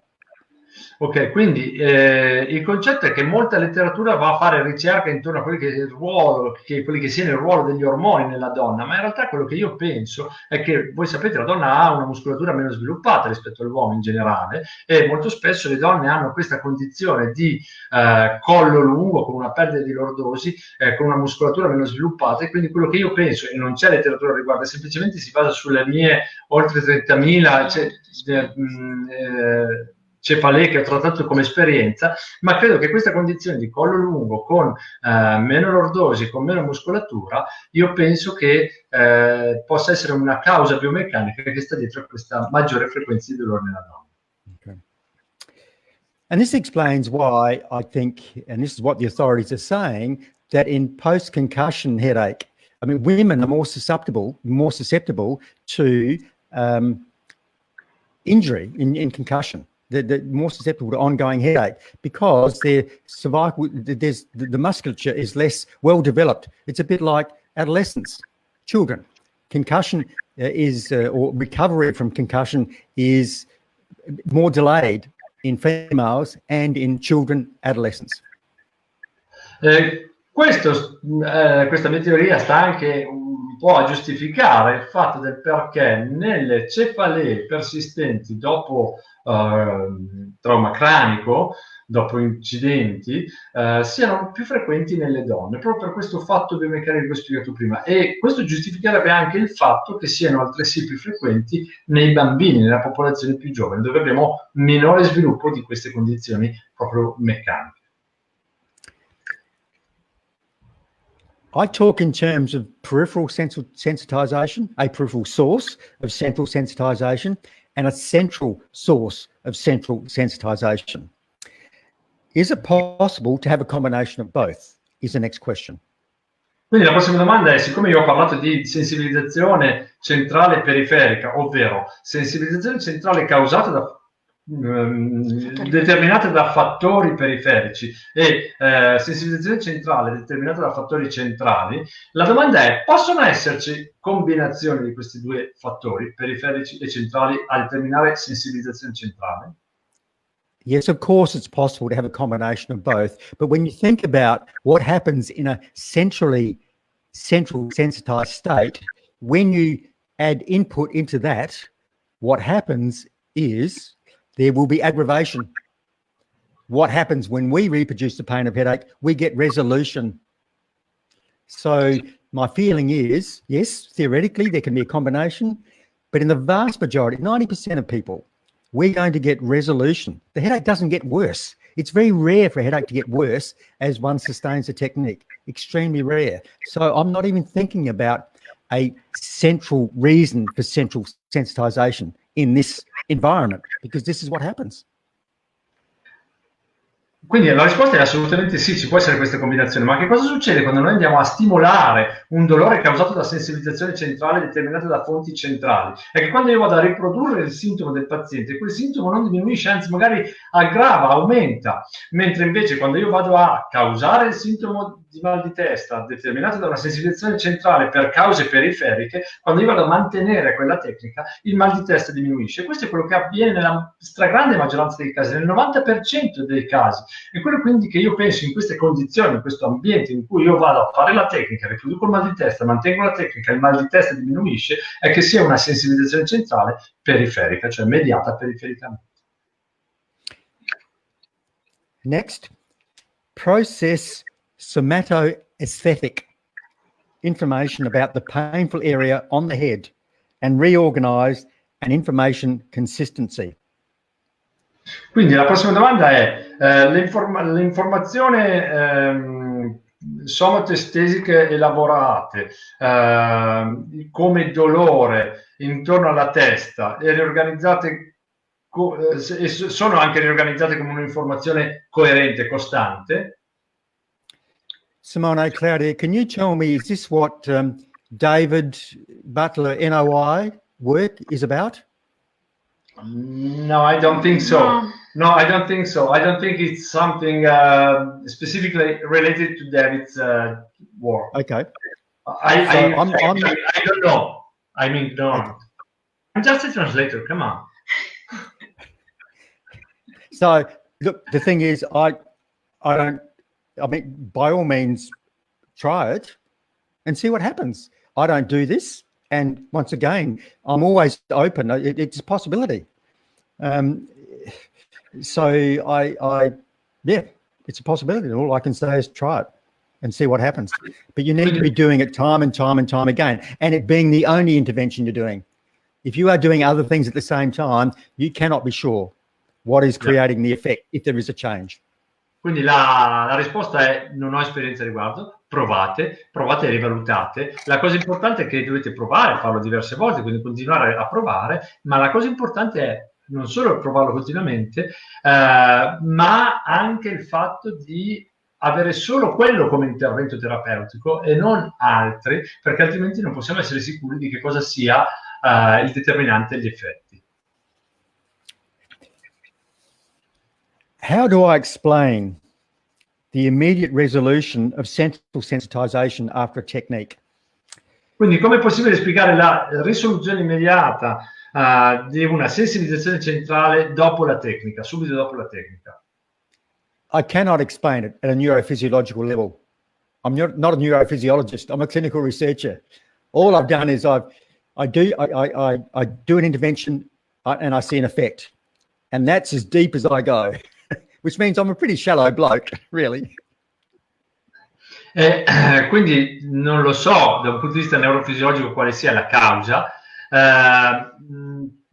S2: Ok, quindi il concetto è che molta letteratura va a fare ricerca intorno a quelli che è il ruolo, quelli che siano il ruolo degli ormoni nella donna, ma in realtà quello che io penso è che, voi sapete, la donna ha una muscolatura meno sviluppata rispetto all'uomo in generale, e molto spesso le donne hanno questa condizione di collo lungo, con una perdita di lordosi, con una muscolatura meno sviluppata, e quindi quello che io penso, e non c'è letteratura al riguardo, semplicemente si basa sulle mie oltre 30.000 cefalee che ho trattato come esperienza, ma credo che questa condizione di collo lungo con meno lordosi, con meno muscolatura, io penso che possa essere una causa biomeccanica che sta dietro a questa maggiore frequenza di dolore nella donna.
S3: Okay. And this explains why I think, and this is what the authorities are saying, that in post-concussion headache, I mean, women are more susceptible to injury in concussion. They're more susceptible to ongoing headache because their cervical, the musculature is less well developed. It's a bit like adolescents, children. Concussion or recovery from concussion is more delayed in females and in children, adolescents.
S2: Questa mia teoria sta anche un po' a giustificare il fatto del perché nelle cefalee persistenti dopo trauma cranico, dopo incidenti, siano più frequenti nelle donne, proprio per questo fatto biomeccanico che ho spiegato prima, e questo giustificherebbe anche il fatto che siano altresì più frequenti nei bambini, nella popolazione più giovane, dove abbiamo minore sviluppo di queste condizioni proprio meccaniche.
S3: I talk in terms of peripheral sensitization, a peripheral source of central sensitization, and a central source of central sensitization. Is it possible to have a combination of both? Is the next question.
S2: Quindi la prossima domanda è, siccome io ho parlato di sensibilizzazione centrale e periferica, ovvero sensibilizzazione centrale causata da determinate da fattori periferici e sensibilizzazione centrale determinata da fattori centrali, la domanda è: possono esserci combinazioni di questi due fattori periferici e centrali a determinare sensibilizzazione centrale?
S3: Yes, of course it's possible to have a combination of both, but when you think about what happens in a central sensitized state, when you add input into that, what happens is there will be aggravation. What happens when we reproduce the pain of headache? We get resolution. So my feeling is, yes, theoretically there can be a combination, but in the vast majority, 90% of people we're going to get resolution. The headache doesn't get worse. It's very rare for a headache to get worse as one sustains a technique. Extremely rare. So I'm not even thinking about a central reason for central sensitization in this environment, because this is what happens.
S2: Quindi la risposta è assolutamente sì, ci può essere questa combinazione, ma che cosa succede quando noi andiamo a stimolare un dolore causato da sensibilizzazione centrale determinata da fonti centrali? È che quando io vado a riprodurre il sintomo del paziente, quel sintomo non diminuisce, anzi magari aggrava, aumenta, mentre invece quando io vado a causare il sintomo di mal di testa determinato da una sensibilizzazione centrale per cause periferiche, quando io vado a mantenere quella tecnica, il mal di testa diminuisce. Questo è quello che avviene nella stragrande maggioranza dei casi, nel 90% dei casi. E quello quindi che io penso in queste condizioni, in questo ambiente in cui io vado a fare la tecnica, riproduco il mal di testa, mantengo la tecnica, il mal di testa diminuisce, è che sia una sensibilizzazione centrale periferica, cioè mediata perifericamente.
S3: Next, process somatoaesthetic information about the painful area on the head and reorganize an information consistency.
S2: Quindi la prossima domanda è l'informazione somatestesiche elaborate come dolore intorno alla testa e riorganizzate sono anche riorganizzate come un'informazione coerente, costante.
S3: Simone, Claudia, can you tell me, is this what David Butler NOI work is about?
S2: No, I don't think so. No, I don't think so. I don't think it's something specifically related to David's work.
S3: Okay.
S2: I don't know. I mean, no. Okay. I'm just a translator. Come on.
S3: So, look, the thing is, I mean, by all means, try it and see what happens. I don't do this. And once again, I'm always open. It's a possibility. So yeah, it's a possibility. All I can say is try it and see what happens. But you need to be doing it time and time and time again, and it being the only intervention you're doing. If you are doing other things at the same time, you cannot be sure what is creating the effect if there is a change.
S2: Quindi la risposta è: non ho esperienza a riguardo, provate e rivalutate. La cosa importante è che dovete provare, farlo diverse volte, quindi continuare a provare, ma la cosa importante è non solo provarlo continuamente, ma anche il fatto di avere solo quello come intervento terapeutico e non altri, perché altrimenti non possiamo essere sicuri di che cosa sia il determinante degli effetti.
S3: How do I explain the immediate resolution of central sensitization after a technique?
S2: Quindi come è possibile spiegare la risoluzione immediata di una sensibilizzazione centrale dopo la tecnica, subito dopo la tecnica?
S3: I cannot explain it at a neurophysiological level. I'm not a neurophysiologist. I'm a clinical researcher. All I've done is I do an intervention and I see an effect, and that's as deep as I go, which means I'm a pretty shallow bloke, really.
S2: Quindi non lo so da un punto di vista neurofisiologico quale sia la causa.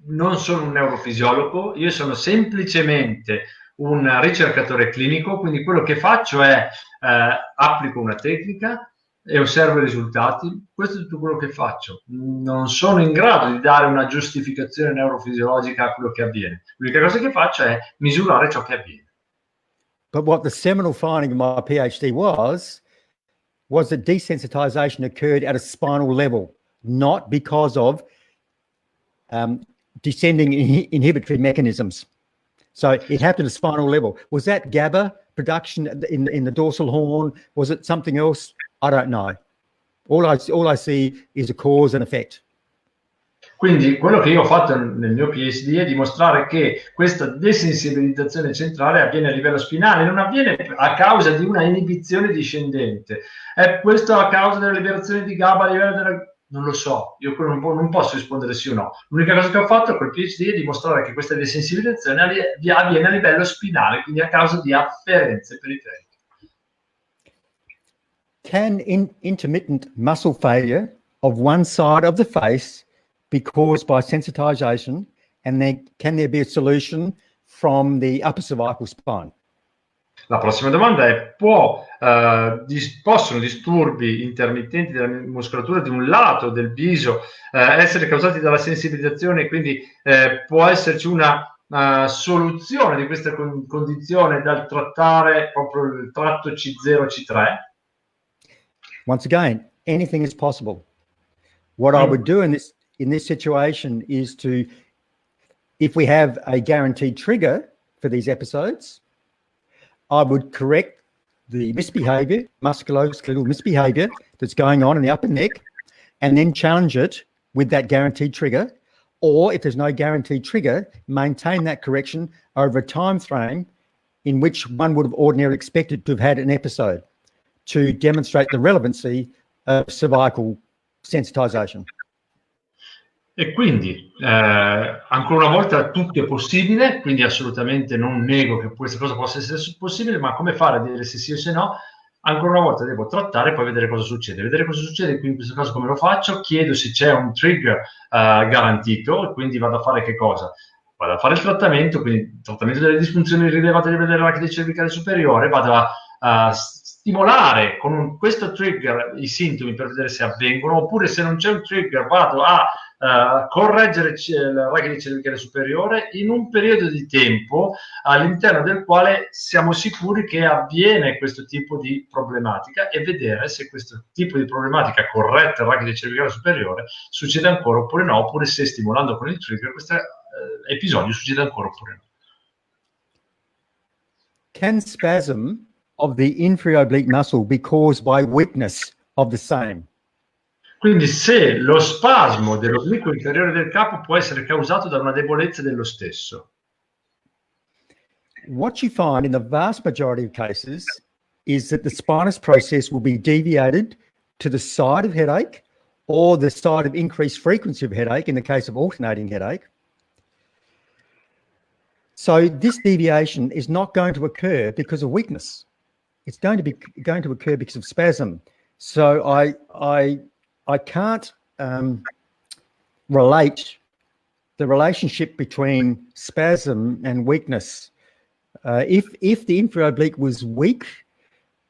S2: Non sono un neurofisiologo, io sono semplicemente un ricercatore clinico, quindi quello che faccio è applico una tecnica e osservo i risultati. Questo è tutto quello che faccio. Non sono in grado di dare una giustificazione neurofisiologica a quello che avviene. L'unica cosa che faccio è misurare ciò che avviene.
S3: But what the seminal finding of my PhD was that desensitization occurred at a spinal level, not because of descending inhibitory mechanisms. So it happened at a spinal level. Was that GABA production in the dorsal horn? Was it something else? I don't know. All I see is a cause and effect.
S2: Quindi quello che io ho fatto nel mio PhD è dimostrare che questa desensibilizzazione centrale avviene a livello spinale, non avviene a causa di una inibizione discendente. È questo a causa della liberazione di GABA a livello della... Non lo so, io non posso rispondere sì o no. L'unica cosa che ho fatto col PhD è dimostrare che questa desensibilizzazione avviene a livello spinale, quindi a causa di afferenze periferiche.
S3: Can intermittent muscle failure of one side of the face be caused by sensitization And then can there be a solution from the upper cervical spine?
S2: La prossima domanda è: possono disturbi intermittenti della muscolatura di un lato del viso essere causati dalla sensibilizzazione, e quindi può esserci una soluzione di questa condizione dal trattare proprio il tratto C0, C3?
S3: Once again, anything is possible. What I would do in this situation is to, if we have a guaranteed trigger for these episodes, I would correct the misbehavior, musculoskeletal misbehavior that's going on in the upper neck, and then challenge it with that guaranteed trigger. Or if there's no guaranteed trigger, maintain that correction over a time frame in which one would have ordinarily expected to have had an episode, to demonstrate the relevancy of cervical sensitization.
S2: E quindi, ancora una volta, tutto è possibile, quindi assolutamente non nego che questa cosa possa essere possibile, ma come fare a dire se sì o se no? Ancora una volta devo trattare e poi vedere cosa succede. Vedere cosa succede, quindi in questo caso come lo faccio? Chiedo se c'è un trigger garantito, e quindi vado a fare che cosa? Vado a fare il trattamento, quindi il trattamento delle disfunzioni rilevate dell'arachide cervicale superiore, vado a stimolare con questo trigger i sintomi per vedere se avvengono, oppure se non c'è un trigger vado a correggere l'arachide cervicale superiore in un periodo di tempo all'interno del quale siamo sicuri che avviene questo tipo di problematica, e vedere se questo tipo di problematica corretta l'arachide cervicale superiore succede ancora oppure no, oppure se stimolando con il trigger questo episodio succede ancora oppure no.
S3: Can spasm of the inferior oblique muscle be caused by weakness of the same?
S2: Quindi se lo spasmo dell'obliquo inferiore del capo può essere causato da una debolezza dello stesso.
S3: What you find in the vast majority of cases is that the spinous process will be deviated to the side of headache or the side of increased frequency of headache in the case of alternating headache. So this deviation is not going to occur because of weakness. It's going to occur because of spasm. So I can't relate the relationship between spasm and weakness. If the inferior oblique was weak,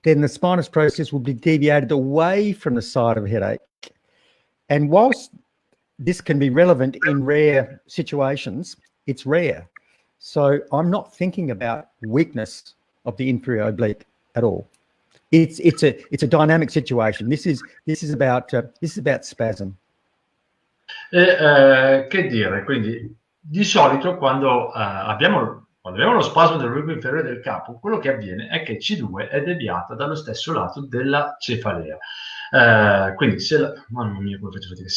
S3: then the spinous process will be deviated away from the side of headache. And whilst this can be relevant in rare situations, it's rare. So I'm not thinking about weakness of the inferior oblique at all. It's a dynamic situation. This is about spasm.
S2: Che dire, quindi di solito quando abbiamo lo spasmo dell'obliquo inferiore del capo, quello che avviene è che C2 è deviata dallo stesso lato della cefalea. Quindi se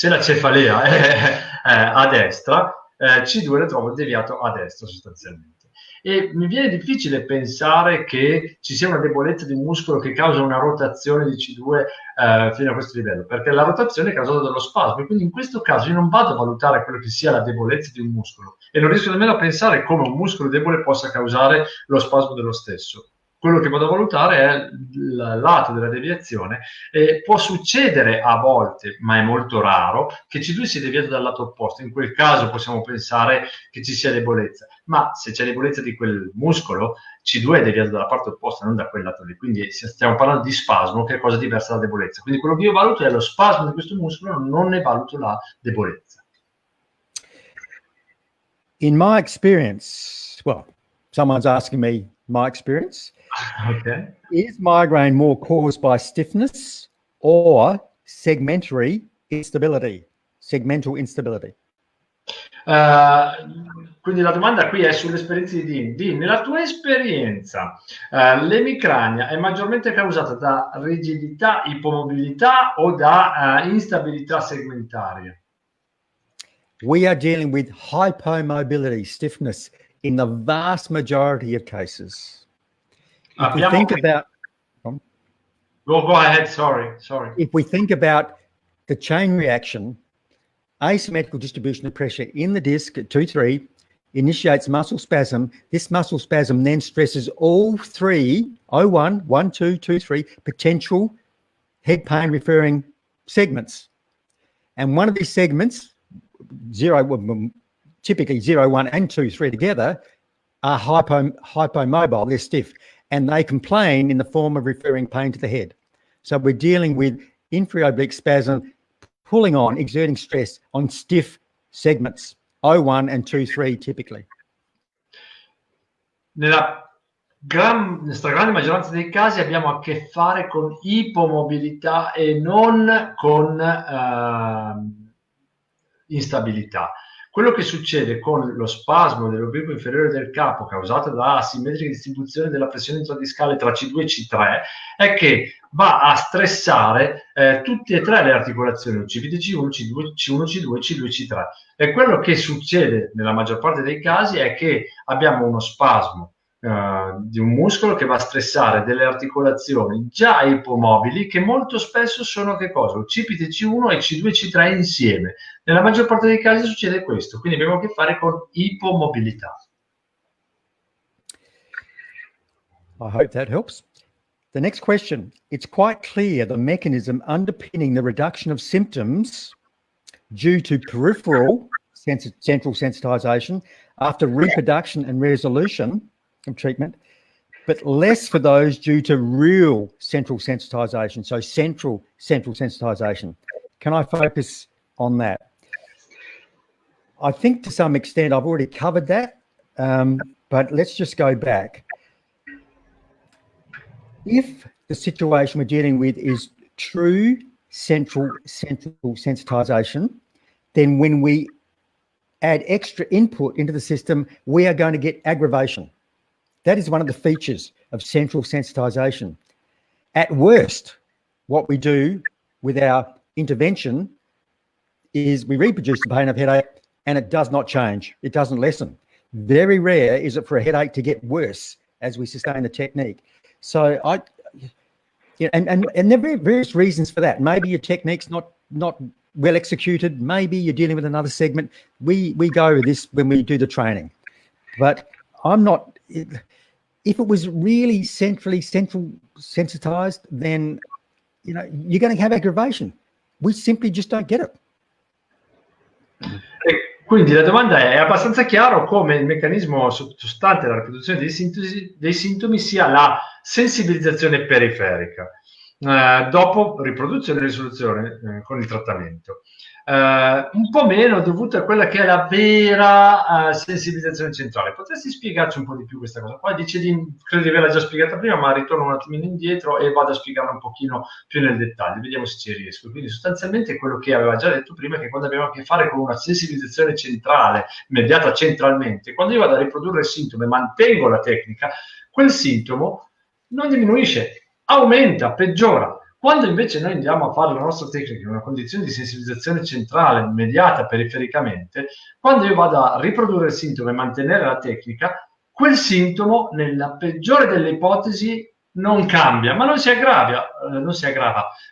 S2: la cefalea è a destra, C2 lo trovo deviato a destra sostanzialmente. E mi viene difficile pensare che ci sia una debolezza di un muscolo che causa una rotazione di C2 fino a questo livello, perché la rotazione è causata dallo spasmo, e quindi in questo caso io non vado a valutare quello che sia la debolezza di un muscolo, e non riesco nemmeno a pensare come un muscolo debole possa causare lo spasmo dello stesso. Quello che vado a valutare è il lato della deviazione, e può succedere a volte, ma è molto raro, che C2 sia deviato dal lato opposto. In quel caso possiamo pensare che ci sia debolezza, ma se c'è debolezza di quel muscolo, C2 è deviato dalla parte opposta, non da quel lato lì. Quindi stiamo parlando di spasmo, che è cosa diversa dalla debolezza. Quindi quello che io valuto è lo spasmo di questo muscolo, non ne valuto la debolezza.
S3: In my experience, well, someone's asking me my experience.
S2: Okay.
S3: Is migraine more caused by stiffness or segmental instability?
S2: Quindi la domanda qui è sulle esperienze di Dean. Nella tua esperienza, l'emicrania è maggiormente causata da rigidità, ipomobilità o da instabilità segmentaria?
S3: We are dealing with hypomobility, stiffness, in the vast majority of cases. If we think about,
S2: go ahead. Sorry.
S3: If we think about the chain reaction, asymmetrical distribution of pressure in the disc at 2-3 initiates muscle spasm. This muscle spasm then stresses all three, 01, 1, 2, 2, 3, potential head pain referring segments. And one of these segments, typically 0, 1, and 2, 3 together, are hypomobile, they're stiff, and they complain in the form of referring pain to the head. So we're dealing with inferior oblique spasm, pulling on, exerting stress on stiff segments, 0, 1 and 2, 3 typically.
S2: Nella stragrande maggioranza dei casi abbiamo a che fare con ipomobilità e non con instabilità. Quello che succede con lo spasmo dell'obliquo inferiore del capo causato da asimmetrica distribuzione della pressione intradiscale tra C2 e C3 è che va a stressare tutte e tre le articolazioni, C1, C2, C1, C2, C2 e C3. E quello che succede nella maggior parte dei casi è che abbiamo uno spasmo di un muscolo che va a stressare delle articolazioni già ipomobili, che molto spesso sono che cosa? Occipite C1 e C2 e C3 insieme. Nella maggior parte dei casi succede questo, quindi abbiamo a che fare con ipomobilità.
S3: I hope that helps. The next question. It's quite clear the mechanism underpinning the reduction of symptoms due to peripheral central sensitization after reproduction and resolution of treatment, but less for those due to real central sensitization, so central sensitization. Can I focus on that? I think to some extent I've already covered that, but let's just go back. If the situation we're dealing with is true central sensitization, then when we add extra input into the system, we are going to get aggravation. That is one of the features of central sensitization. At worst, what we do with our intervention is we reproduce the pain of headache and it does not change. It doesn't lessen. Very rare is it for a headache to get worse as we sustain the technique. So and there are various reasons for that. Maybe your technique's not well executed. Maybe you're dealing with another segment. We go with this when we do the training, but I'm not. If it was really central sensitized, then you're going to have aggravation. We simply just don't get it.
S2: Quindi la domanda è abbastanza chiaro come il meccanismo sottostante alla riproduzione dei sintomi sia la sensibilizzazione periferica dopo riproduzione e risoluzione con il trattamento. Un po' meno dovuto a quella che è la vera sensibilizzazione centrale. Potresti spiegarci un po' di più questa cosa? Poi credo di averla già spiegata prima, ma ritorno un attimino indietro e vado a spiegarla un pochino più nel dettaglio, vediamo se ci riesco. Quindi sostanzialmente quello che aveva già detto prima è che quando abbiamo a che fare con una sensibilizzazione centrale, mediata centralmente, quando io vado a riprodurre il sintomo e mantengo la tecnica, quel sintomo non diminuisce, aumenta, peggiora. Quando invece noi andiamo a fare la nostra tecnica in una condizione di sensibilizzazione centrale mediata perifericamente, quando io vado a riprodurre il sintomo e mantenere la tecnica, quel sintomo, nella peggiore delle ipotesi, non cambia, ma non si aggrava.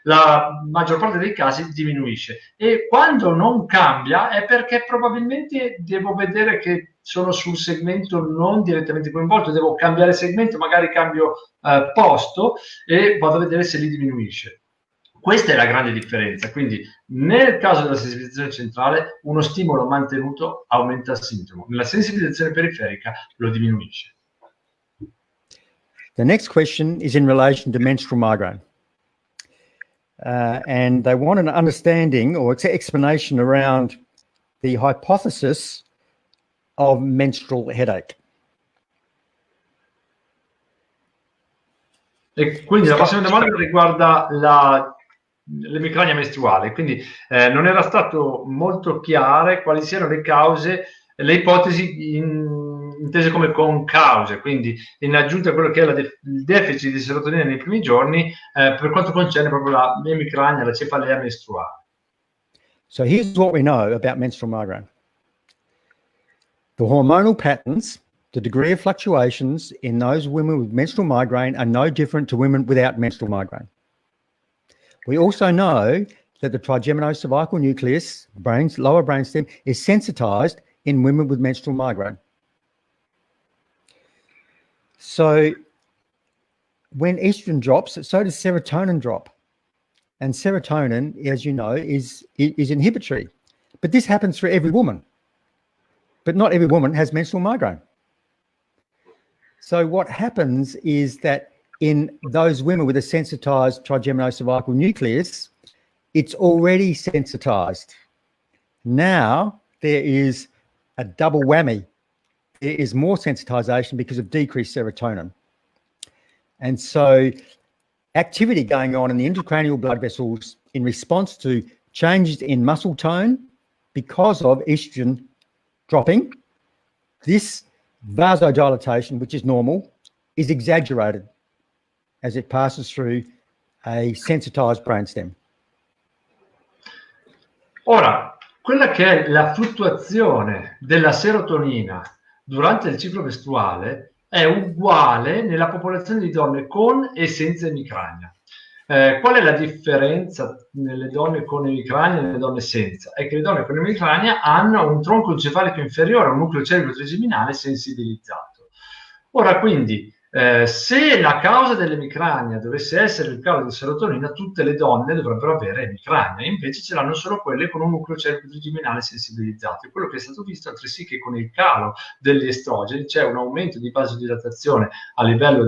S2: La maggior parte dei casi diminuisce. E quando non cambia è perché probabilmente devo vedere che sono sul segmento non direttamente coinvolto, devo cambiare segmento, magari cambio posto e vado a vedere se li diminuisce. Questa è la grande differenza. Quindi nel caso della sensibilizzazione centrale uno stimolo mantenuto aumenta il sintomo, nella sensibilizzazione periferica lo diminuisce.
S3: The next question is in relation to menstrual migraine. And they want an understanding or explanation around the hypothesis of menstrual headache.
S2: E quindi la prossima domanda riguarda l'emicrania mestruale. Quindi non era stato molto chiaro quali siano le cause, le ipotesi intese come concause, quindi in aggiunta a quello che è il deficit di serotonina nei primi giorni, per quanto concerne proprio l'emicrania, la cefalea mestruale.
S3: So here's what we know about menstrual migraine. The hormonal patterns, the degree of fluctuations in those women with menstrual migraine are no different to women without menstrual migraine. We also know that the trigeminocervical nucleus, lower brainstem, is sensitized in women with menstrual migraine. So when estrogen drops, so does serotonin drop. And serotonin, as you know, is inhibitory. But this happens for every woman. but not every woman has menstrual migraine. So what happens is that in those women with a sensitized trigeminocervical nucleus, it's already sensitized. Now there is a double whammy. There is more sensitization because of decreased serotonin. And so activity going on in the intracranial blood vessels in response to changes in muscle tone because of estrogen dropping, this vasodilatation, which is normal, is exaggerated as it passes through a sensitized brainstem.
S2: Ora, quella che è la fluttuazione della serotonina durante il ciclo mestruale è uguale nella popolazione di donne con e senza emicrania. Qual è la differenza nelle donne con emicrania e nelle donne senza? È che le donne con emicrania hanno un tronco encefalico inferiore, un nucleo cellule trigeminale sensibilizzato. Ora quindi, se la causa dell'emicrania dovesse essere il calo di serotonina, tutte le donne dovrebbero avere emicrania, invece ce l'hanno solo quelle con un nucleo cellule trigeminale sensibilizzato. E quello che è stato visto altresì che con il calo degli estrogeni c'è un aumento di vasodilatazione a livello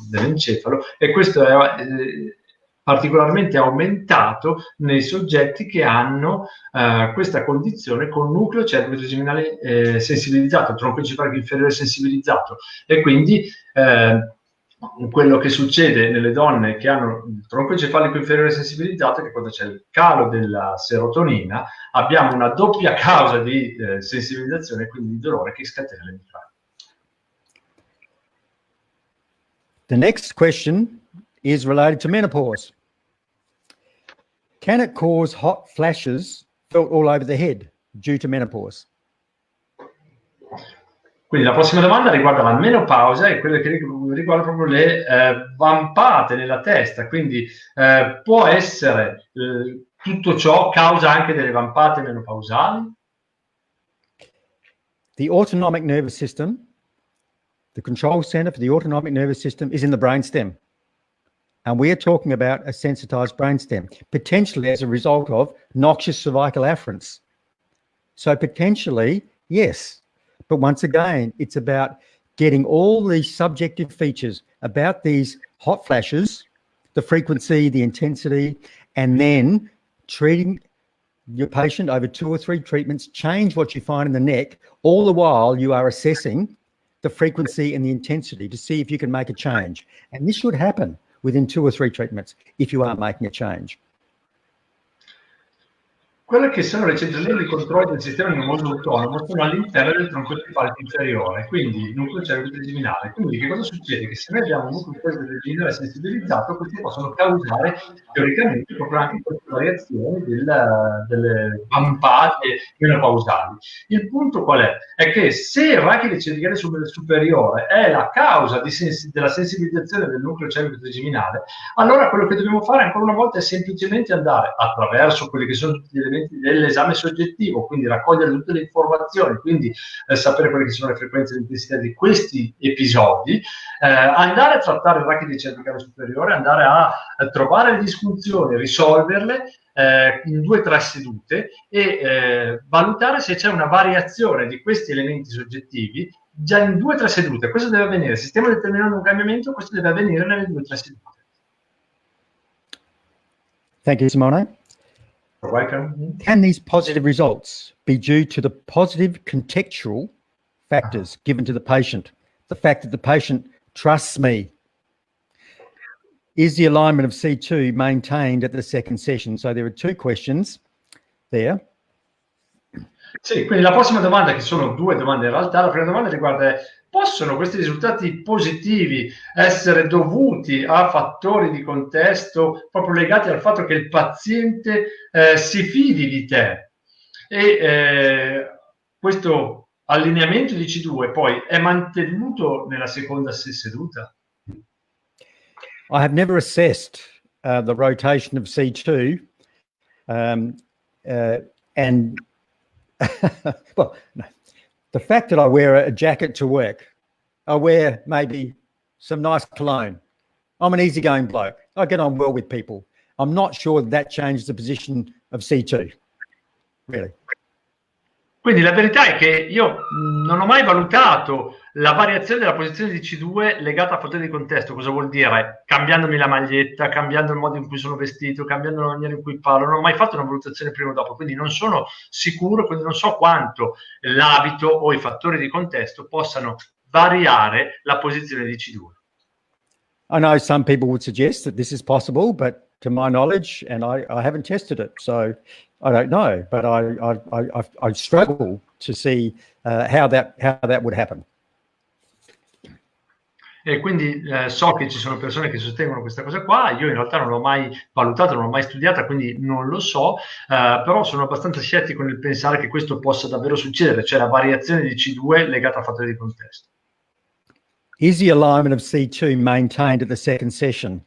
S2: dell'encefalo, e questo è particolarmente aumentato nei soggetti che hanno questa condizione con nucleo cellule trigeminale sensibilizzato, tronco encefalico inferiore sensibilizzato, e quindi quello che succede nelle donne che hanno il tronco encefalico inferiore sensibilizzato è che quando c'è il calo della serotonina abbiamo una doppia causa di sensibilizzazione e quindi di dolore che scatena l'emicrania.
S3: The next question is related to menopause. Can it cause hot flashes felt all over the head due to menopause?
S2: Quindi la prossima domanda riguarda la menopausa e quelle che riguarda proprio le vampate nella testa. Quindi può essere tutto ciò causa anche delle vampate menopausali?
S3: The autonomic nervous system, the control center for the autonomic nervous system is in the brainstem. And we are talking about a sensitized brainstem, potentially as a result of noxious cervical afferents. So potentially, yes. But once again, it's about getting all these subjective features about these hot flashes, the frequency, the intensity, and then treating your patient over 2 or 3 treatments, change what you find in the neck. All the while you are assessing the frequency and the intensity to see if you can make a change. And this should happen within 2 or 3 treatments if you are making a change.
S2: Quelle che sono le centraline di controllo del sistema nervoso autonomo sono all'interno del tronco encefalico inferiore, quindi il nucleo cellule trigeminale. Quindi che cosa succede? Che se noi abbiamo un nucleo cellule trigeminale sensibilizzato, questi possono causare teoricamente proprio anche queste variazioni delle vampate menopausali. Il punto qual è? È che se il rachide cervicale superiore è la causa della sensibilizzazione del nucleo cellule trigeminale, allora quello che dobbiamo fare ancora una volta è semplicemente andare attraverso quelli che sono tutti gli elementi dell'esame soggettivo, quindi raccogliere tutte le informazioni, quindi sapere quelle che sono le frequenze e l'intensità di questi episodi, andare a trattare il rachide cervicale superiore, andare a trovare le disfunzioni, risolverle in 2 o 3 sedute e valutare se c'è una variazione di questi elementi soggettivi già in 2 o 3 sedute. Questo deve avvenire, se stiamo determinando un cambiamento, questo deve avvenire nelle 2 o 3 sedute.
S3: Thank you, Simone. Can these positive results be due to the positive contextual factors given to the patient? The fact that the patient trusts me. Is the alignment of C2 maintained at the second session? So there are 2 questions there.
S2: Sì, quindi la prossima domanda, che sono 2 domande in realtà, la prima domanda riguarda: possono questi risultati positivi essere dovuti a fattori di contesto proprio legati al fatto che il paziente si fidi di te? E questo allineamento di C2 poi è mantenuto nella seconda seduta?
S3: I have never assessed the rotation of C2 and well, no. The fact that I wear a jacket to work, I wear maybe some nice cologne. I'm an easygoing bloke. I get on well with people. I'm not sure that changes the position of C2, really.
S2: Quindi la verità è che io non ho mai valutato la variazione della posizione di C2 legata al fattore di contesto. Cosa vuol dire? Cambiandomi la maglietta, cambiando il modo in cui sono vestito, cambiando la maniera in cui parlo. Non ho mai fatto una valutazione prima o dopo, quindi non sono sicuro, quindi non so quanto l'abito o i fattori di contesto possano variare la posizione di C2.
S3: I know some people would suggest that this is possible, but to my knowledge, and I haven't tested it, so I don't know. But I struggle to see how that would happen.
S2: E quindi so che ci sono persone che sostengono questa cosa qua, io in realtà non l'ho mai valutata, non l'ho mai studiata, quindi non lo so, però sono abbastanza scettico nel pensare che questo possa davvero succedere, cioè la variazione di C2 legata al fattore di contesto.
S3: Is the alignment of C2 maintained at the second session?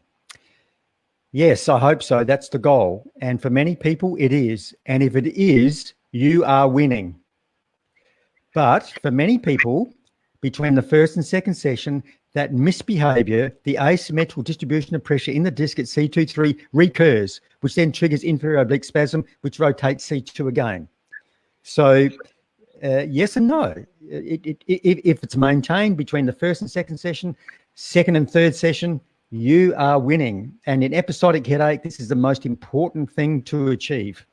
S3: Yes, I hope so. That's the goal. And for many people, it is. And if it is, you are winning. But for many people, between the first and second session, that misbehavior, the asymmetrical distribution of pressure in the disc at C2-3 recurs, which then triggers inferior oblique spasm, which rotates C2 again. So yes and no. If it's maintained between the first and second session, second and third session, you are winning. And in episodic headache, this is the most important thing to achieve.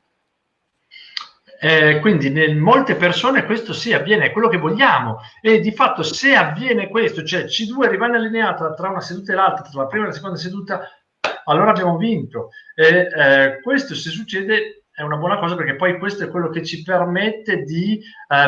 S2: Quindi in molte persone questo sì avviene, è quello che vogliamo, e di fatto se avviene questo, cioè C2 rimane allineata tra una seduta e l'altra, tra la prima e la seconda seduta, allora abbiamo vinto. Questo se succede è una buona cosa, perché poi questo è quello che ci permette di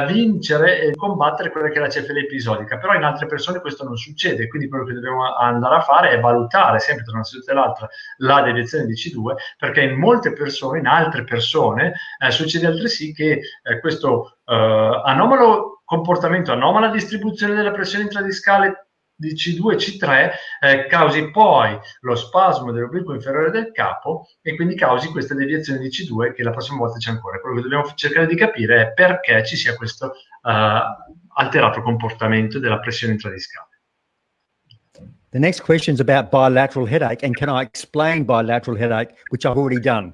S2: vincere e combattere quella che è la cefalea episodica. Però in altre persone questo non succede, quindi quello che dobbiamo andare a fare è valutare sempre tra una seduta e l'altra la deviazione di C2, perché in molte persone, in altre persone, succede altresì che questo anomalo comportamento, anomala distribuzione della pressione intradiscale di C2 e C3 causi poi lo spasmo dell'obliquo inferiore del capo e quindi causi questa deviazione di C2 che la prossima volta c'è ancora. Quello che dobbiamo cercare di capire è perché ci sia questo alterato comportamento della pressione intradiscale.
S3: The next question is about bilateral headache, and can I explain bilateral headache, which I've already done,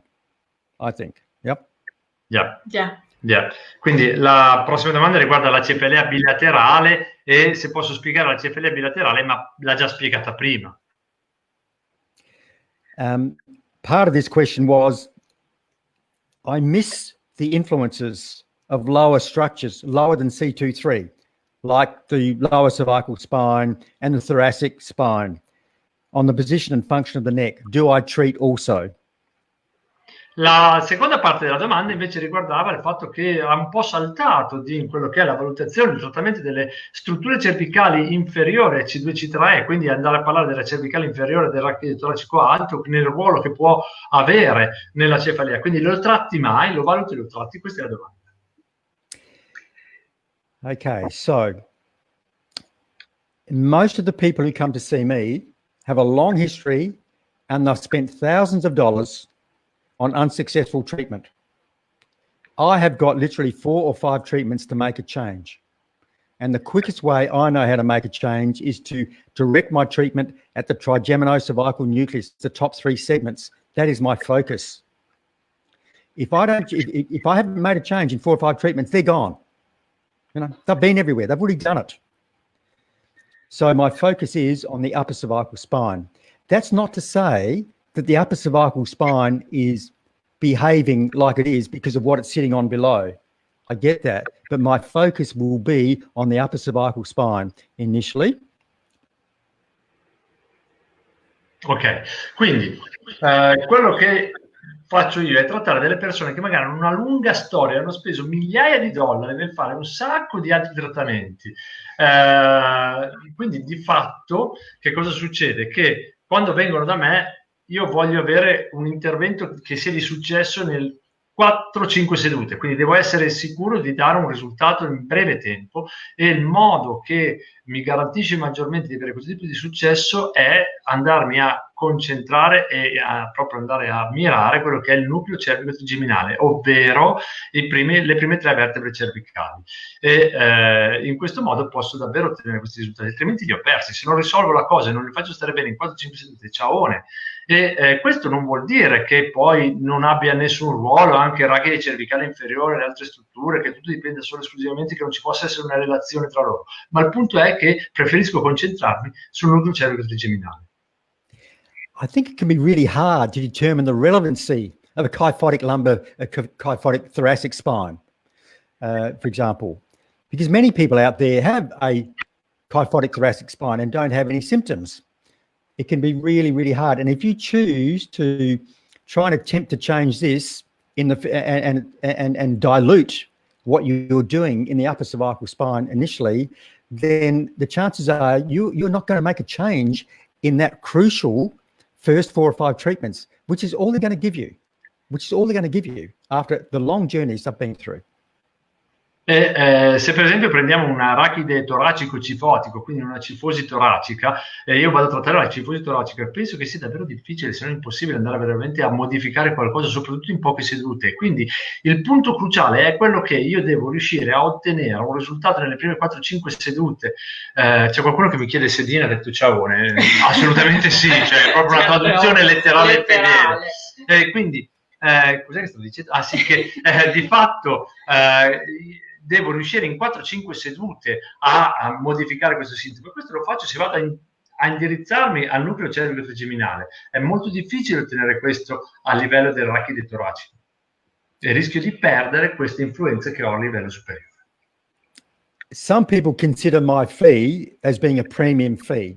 S3: I think. Yep.
S2: Yeah. Quindi la prossima domanda riguarda la cefalea bilaterale e se posso spiegare la cefalea bilaterale, ma l'ha già spiegata prima.
S3: Part of this question was, I miss the influences of lower structures, lower than C2-3, like the lower cervical spine and the thoracic spine, on the position and function of the neck. Do I treat also?
S2: La seconda parte della domanda invece riguardava il fatto che ha un po' saltato in quello che è la valutazione, il trattamento delle strutture cervicali inferiori a C2-C3, quindi andare a parlare della cervicale inferiore del racchio toracico alto, nel ruolo che può avere nella cefalea. Quindi lo tratti mai, lo valuti, lo tratti? Questa è la domanda.
S3: Okay, so most of the people who come to see me have a long history and they've spent thousands of dollars on unsuccessful treatment. I have got literally 4 or 5 treatments to make a change. And the quickest way I know how to make a change is to direct my treatment at the trigeminocervical nucleus, the top 3 segments. That is my focus. If I haven't made a change in 4 or 5 treatments, they're gone. You know, they've been everywhere. They've already done it. So my focus is on the upper cervical spine. That's not to say that the upper cervical spine is behaving like it is because of what it's sitting on below. I get that, but my focus will be on the upper cervical spine initially.
S2: Ok, quindi quello che faccio io è trattare delle persone che magari hanno una lunga storia, hanno speso migliaia di dollari nel fare un sacco di altri trattamenti. Quindi di fatto che cosa succede? Che quando vengono da me io voglio avere un intervento che sia di successo nel 4-5 sedute, quindi devo essere sicuro di dare un risultato in breve tempo, e il modo che mi garantisce maggiormente di avere questo tipo di successo è andarmi a concentrare e proprio andare a mirare quello che è il nucleo cervico-trigeminale, ovvero le prime 3 vertebre cervicali, e in questo modo posso davvero ottenere questi risultati, altrimenti li ho persi. Se non risolvo la cosa e non li faccio stare bene in 4-5 sedute, ciaone. E questo non vuol dire che poi non abbia nessun ruolo anche il rachide cervicale inferiore e le altre strutture, che tutto dipende solo esclusivamente che non ci possa essere una relazione tra loro. Ma il punto è che preferisco concentrarmi sul nucleo cervico-trigeminale.
S3: I think it can be really hard to determine the relevancy of a kyphotic lumbar, a kyphotic thoracic spine, for example, because many people out there have a kyphotic thoracic spine and don't have any symptoms. It can be really, really hard. And if you choose to try and attempt to change this in the and dilute what you're doing in the upper cervical spine initially, then the chances are you're not going to make a change in that crucial first 4 or 5 treatments, which is all they're going to give you, after the long journeys I've been through.
S2: Se per esempio prendiamo un arachide toracico cifotico, quindi una cifosi toracica, io vado a trattare la cifosi toracica e penso che sia davvero difficile, se non impossibile, andare veramente a modificare qualcosa, soprattutto in poche sedute. Quindi il punto cruciale è quello che io devo riuscire a ottenere un risultato nelle prime 4-5 sedute. C'è qualcuno che mi chiede se Dina ha detto ciaone? Assolutamente sì, cioè è proprio una traduzione letterale e fedele. Quindi cos'è che sto dicendo? Ah sì, che di fatto devo riuscire in 4-5 sedute a modificare questo sintomo. Questo lo faccio se vado a indirizzarmi al nucleo cervico-trigeminale. È molto difficile ottenere questo a livello del rachide toracico e rischio di perdere queste influenze che ho a livello superiore.
S3: Some people consider my fee as being a premium fee.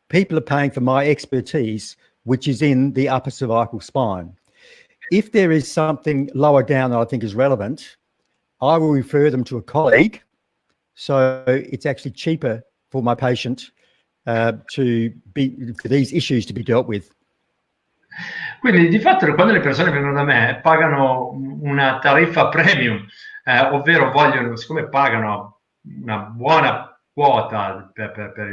S3: People are paying for my expertise, which is in the upper cervical spine. If there is something lower down that I think is relevant, I will refer them to a colleague. So it's actually cheaper for my patient for these issues to be dealt with.
S2: Quindi di fatto quando le persone vengono da me pagano una tariffa premium, ovvero vogliono, siccome pagano una buona quota per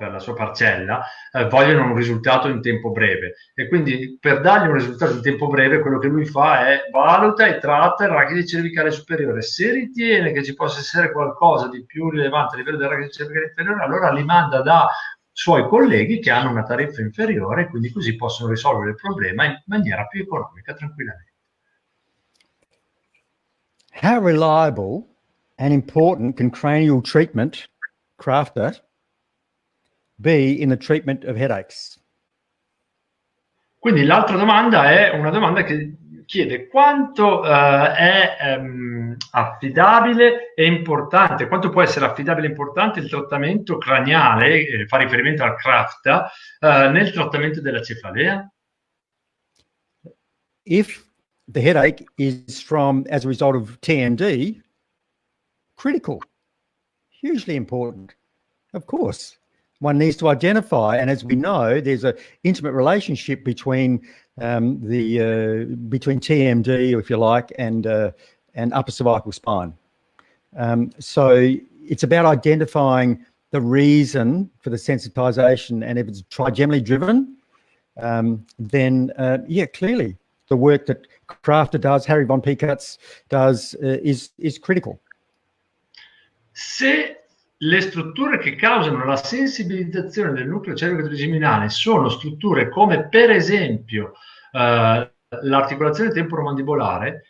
S2: la sua parcella, vogliono un risultato in tempo breve, e quindi per dargli un risultato in tempo breve quello che lui fa è valuta e tratta il rachide cervicale superiore. Se ritiene che ci possa essere qualcosa di più rilevante a livello del rachide cervicale inferiore, allora li manda da suoi colleghi che hanno una tariffa inferiore, quindi così possono risolvere il problema in maniera più economica, tranquillamente.
S3: How reliable and important can cranial treatment, crafter, be in the treatment of headaches?
S2: Quindi l'altra domanda è una domanda che chiede quanto è affidabile e importante, quanto può essere affidabile e importante il trattamento craniale, fa riferimento al CRAFT, nel trattamento della cefalea?
S3: If the headache is as a result of TMD, critical, hugely important, of course. One needs to identify, and as we know, there's an intimate relationship between between TMD, if you like, and upper cervical spine. So it's about identifying the reason for the sensitization, and if it's trigeminally driven, then yeah, clearly the work that Crafter does, Harry von Piekutz does, is critical.
S2: Se le strutture che causano la sensibilizzazione del nucleo cervico-trigeminale sono strutture come per esempio l'articolazione temporomandibolare,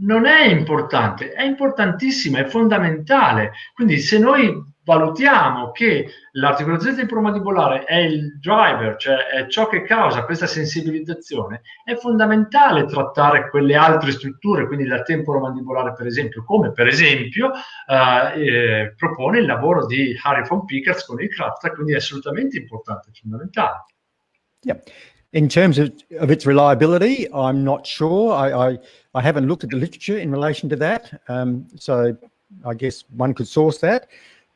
S2: non è importante, è importantissima, è fondamentale. Quindi se noi valutiamo che l'articolazione temporomandibolare è il driver, cioè è ciò che causa questa sensibilizzazione, è fondamentale trattare quelle altre strutture, quindi la temporomandibolare per esempio, come per esempio propone il lavoro di Harry von Piekutz con il CRAFT, quindi è assolutamente importante, fondamentale.
S3: Yeah. In terms of its reliability, I'm not sure. I haven't looked at the literature in relation to that. So I guess one could source that.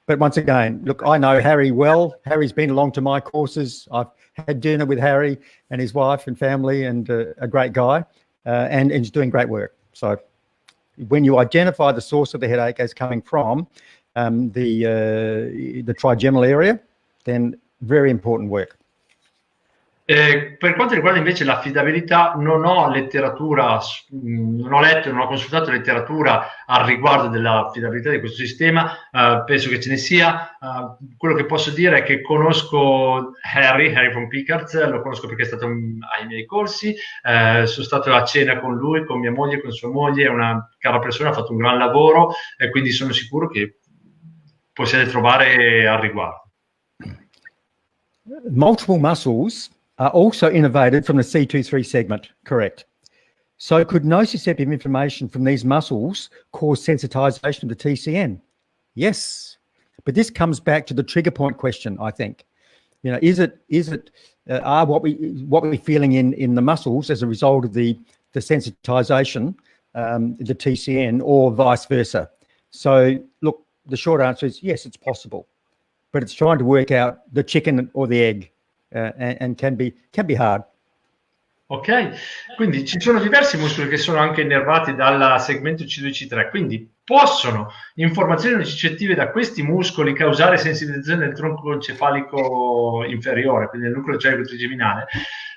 S3: But once again, look, I know Harry well. Harry's been along to my courses. I've had dinner with Harry and his wife and family, and a great guy, and he's doing great work. So when you identify the source of the headache as coming from the trigeminal area, then very important work.
S2: Per quanto riguarda invece l'affidabilità, non ho letteratura, non ho letto, non ho consultato letteratura al riguardo dell'affidabilità di questo sistema, penso che ce ne sia. Quello che posso dire è che conosco Harry von Pickards, lo conosco perché è stato ai miei corsi, sono stato a cena con lui, con mia moglie, con sua moglie, è una cara persona, ha fatto un gran lavoro e quindi sono sicuro che possiate trovare al riguardo.
S3: Multiple muscles are also innervated from the C23 segment, correct. So could nociceptive information from these muscles cause sensitization of the TCN? Yes, but this comes back to the trigger point question, I think. You know, is it are what we're feeling in the muscles as a result of the sensitization, the TCN, or vice versa? So look, the short answer is yes, it's possible, but it's trying to work out the chicken or the egg, and can be hard.
S2: Ok, quindi ci sono diversi muscoli che sono anche innervati dal segmento C2-C3, quindi possono informazioni nocicettive da questi muscoli causare sensibilizzazione del tronco encefalico inferiore, quindi del nucleo celiaco trigeminale.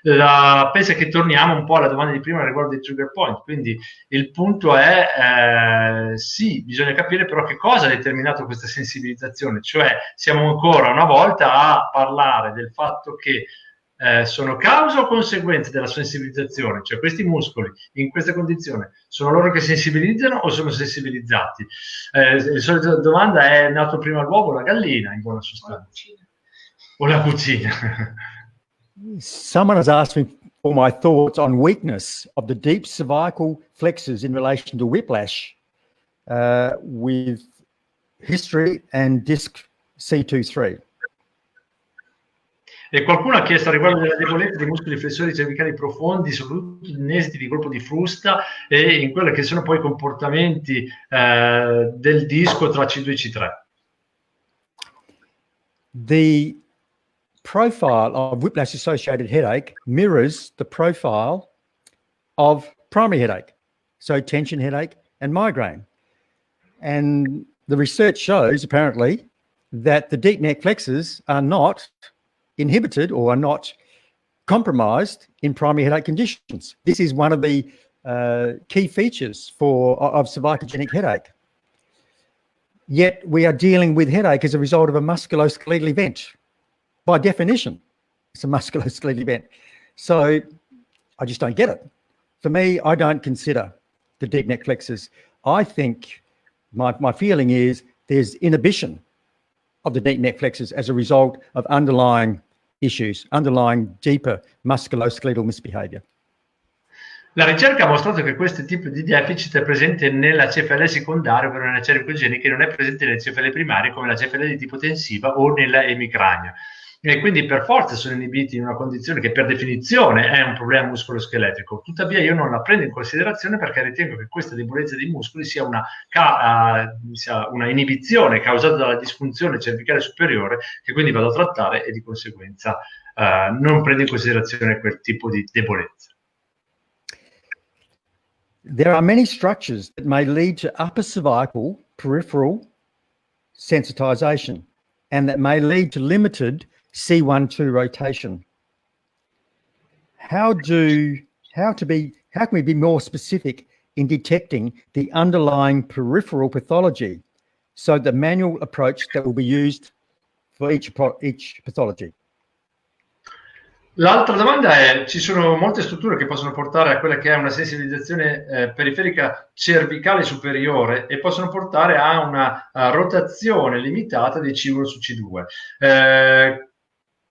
S2: Pensa che torniamo un po' alla domanda di prima riguardo ai trigger point, quindi il punto è sì, bisogna capire però che cosa ha determinato questa sensibilizzazione, cioè siamo ancora una volta a parlare del fatto che sono causa o conseguenza della sensibilizzazione, cioè questi muscoli in questa condizione sono loro che sensibilizzano o sono sensibilizzati? La solita domanda è: nato prima l'uovo o la gallina, in buona sostanza, o la cucina?
S3: Someone has asked me for my thoughts on weakness of the deep cervical flexors in relation to whiplash with history and disc C23.
S2: E qualcuno ha chiesto a riguardo della debolezza dei muscoli flessori cervicali profondi, soprattutto in esiti di colpo di frusta e in quelli che sono poi i comportamenti del disco tra C2 e C3.
S3: The profile of whiplash-associated headache mirrors the profile of primary headache, so tension headache and migraine. And the research shows, apparently, that the deep neck flexors are not inhibited or are not compromised in primary headache conditions. This is one of the key features of cervicogenic headache. Yet we are dealing with headache as a result of a musculoskeletal event. By definition, it's a musculoskeletal event. So I just don't get it. For me, I don't consider the deep neck flexors. I think my feeling is there's inhibition of the deep neck flexors as a result of underlying issues, underlying deeper musculoskeletal misbehavior.
S2: La ricerca ha mostrato che questo tipo di deficit è presente nella cefalea secondaria, ovvero nella cervicogenica, che non è presente nelle cefalee primarie come la cefalea di tipo tensiva o nella emicrania. E quindi per forza sono inibiti in una condizione che per definizione è un problema muscoloscheletrico. Tuttavia io non la prendo in considerazione perché ritengo che questa debolezza dei muscoli sia una inibizione causata dalla disfunzione cervicale superiore, che quindi vado a trattare e di conseguenza non prendo in considerazione quel tipo di debolezza.
S3: There are many structures that may lead to upper cervical peripheral sensitization and that may lead to limited C1-2 rotation. How can we be more specific in detecting the underlying peripheral pathology, so the manual approach that will be used for each pathology?
S2: L'altra domanda è: ci sono molte strutture che possono portare a quella che è una sensibilizzazione periferica cervicale superiore e possono portare a una rotazione limitata di C1 su C2.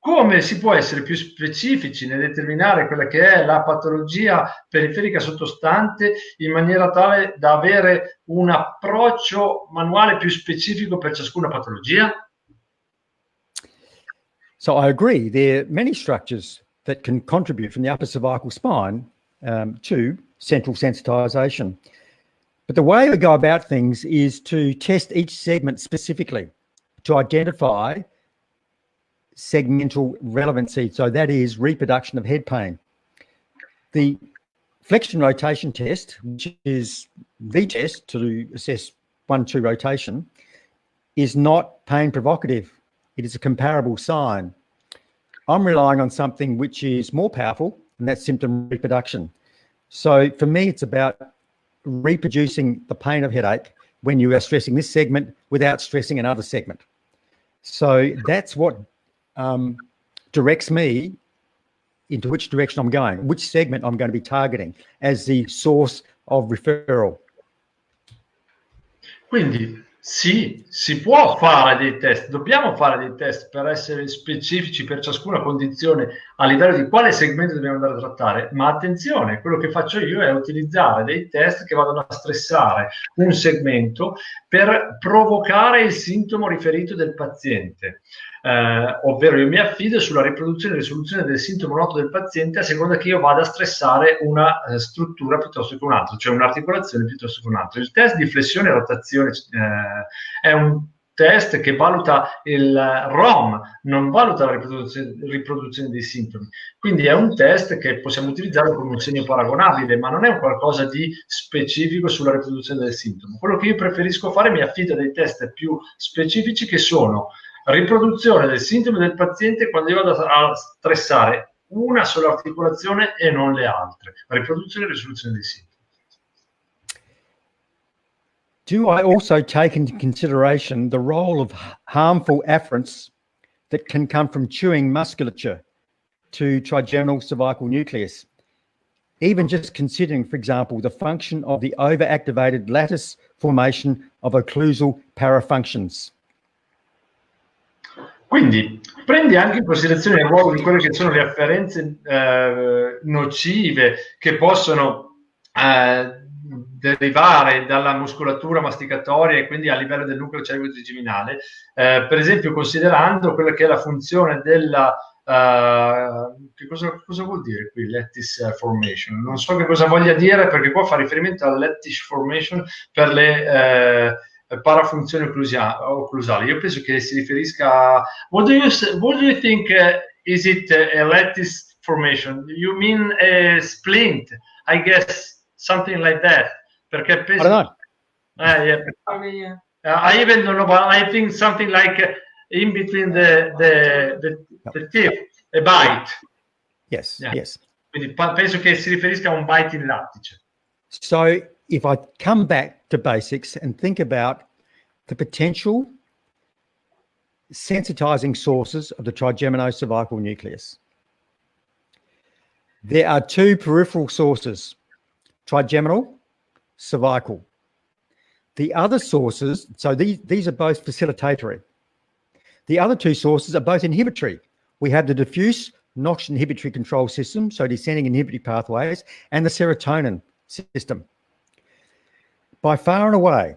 S2: Come si può essere più specifici nel determinare quella che è la patologia periferica sottostante in maniera tale da avere un approccio manuale più specifico per ciascuna patologia?
S3: So I agree, there are many structures that can contribute from the upper cervical spine to central sensitization. But the way we go about things is to test each segment specifically to identify segmental relevancy. So that is reproduction of head pain. The flexion rotation test, which is the test to assess 1-2 rotation, is not pain provocative. It is a comparable sign. I'm relying on something which is more powerful, and that's symptom reproduction. So for me, it's about reproducing the pain of headache when you are stressing this segment without stressing another segment. So that's what directs me into which direction I'm going, which segment I'm going to be targeting as the source of referral.
S2: Quindi sì, si può fare dei test, dobbiamo fare dei test per essere specifici per ciascuna condizione a livello di quale segmento dobbiamo andare a trattare, ma attenzione, quello che faccio io è utilizzare dei test che vadano a stressare un segmento per provocare il sintomo riferito del paziente. Ovvero io mi affido sulla riproduzione e risoluzione del sintomo noto del paziente a seconda che io vada a stressare una struttura piuttosto che un'altra, cioè un'articolazione piuttosto che un'altra. Il test di flessione e rotazione è un test che valuta il ROM, non valuta la riproduzione dei sintomi. Quindi è un test che possiamo utilizzare come un segno paragonabile, ma non è un qualcosa di specifico sulla riproduzione del sintomo. Quello che io preferisco fare, mi affido a dei test più specifici che sono riproduzione del sintomo del paziente quando io vado a stressare una sola articolazione e non le altre. Riproduzione e risoluzione dei sintomi.
S3: Do I also take into consideration the role of harmful afferents that can come from chewing musculature to trigeminal cervical nucleus? Even just considering, for example, the function of the overactivated lattice formation of occlusal parafunctions.
S2: Quindi prendi anche in considerazione il ruolo di quelle che sono le afferenze nocive che possono derivare dalla muscolatura masticatoria e quindi a livello del nucleo cervico-trigeminale, per esempio considerando quella che è la funzione della che cosa vuol dire qui lattice formation? Non so che cosa voglia dire, perché qua fa riferimento alla lattice formation per le parafunzioni occlusali. Io penso che si riferisca a what do you think is it a lattice formation? You mean a splint? I guess something like that. Perché penso,
S3: I don't
S2: know. I even don't know, but I think something like in between the teeth, a bite.
S3: Yes, yeah. Yes.
S2: Quindi penso che si riferisca a un bite in lattice.
S3: So if I come back to basics and think about the potential sensitizing sources of the trigeminocervical nucleus, there are two peripheral sources, trigeminal, cervical. The other sources, so these are both facilitatory. The other two sources are both inhibitory. We have the diffuse NOx inhibitory control system, so descending inhibitory pathways, and the serotonin system. By far and away,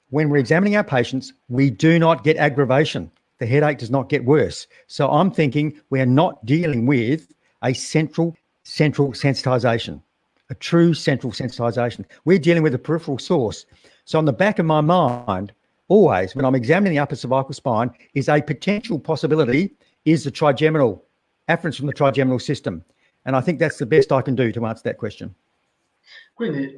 S3: when we're examining our patients, we do not get aggravation. The headache does not get worse. So I'm thinking we are not dealing with a central sensitization, a true central sensitization. We're dealing with a peripheral source. So on the back of my mind, always, when I'm examining the upper cervical spine, is a potential possibility is the trigeminal, afferents from the trigeminal system. And I think that's the best I can do to answer that question.
S2: Quindi,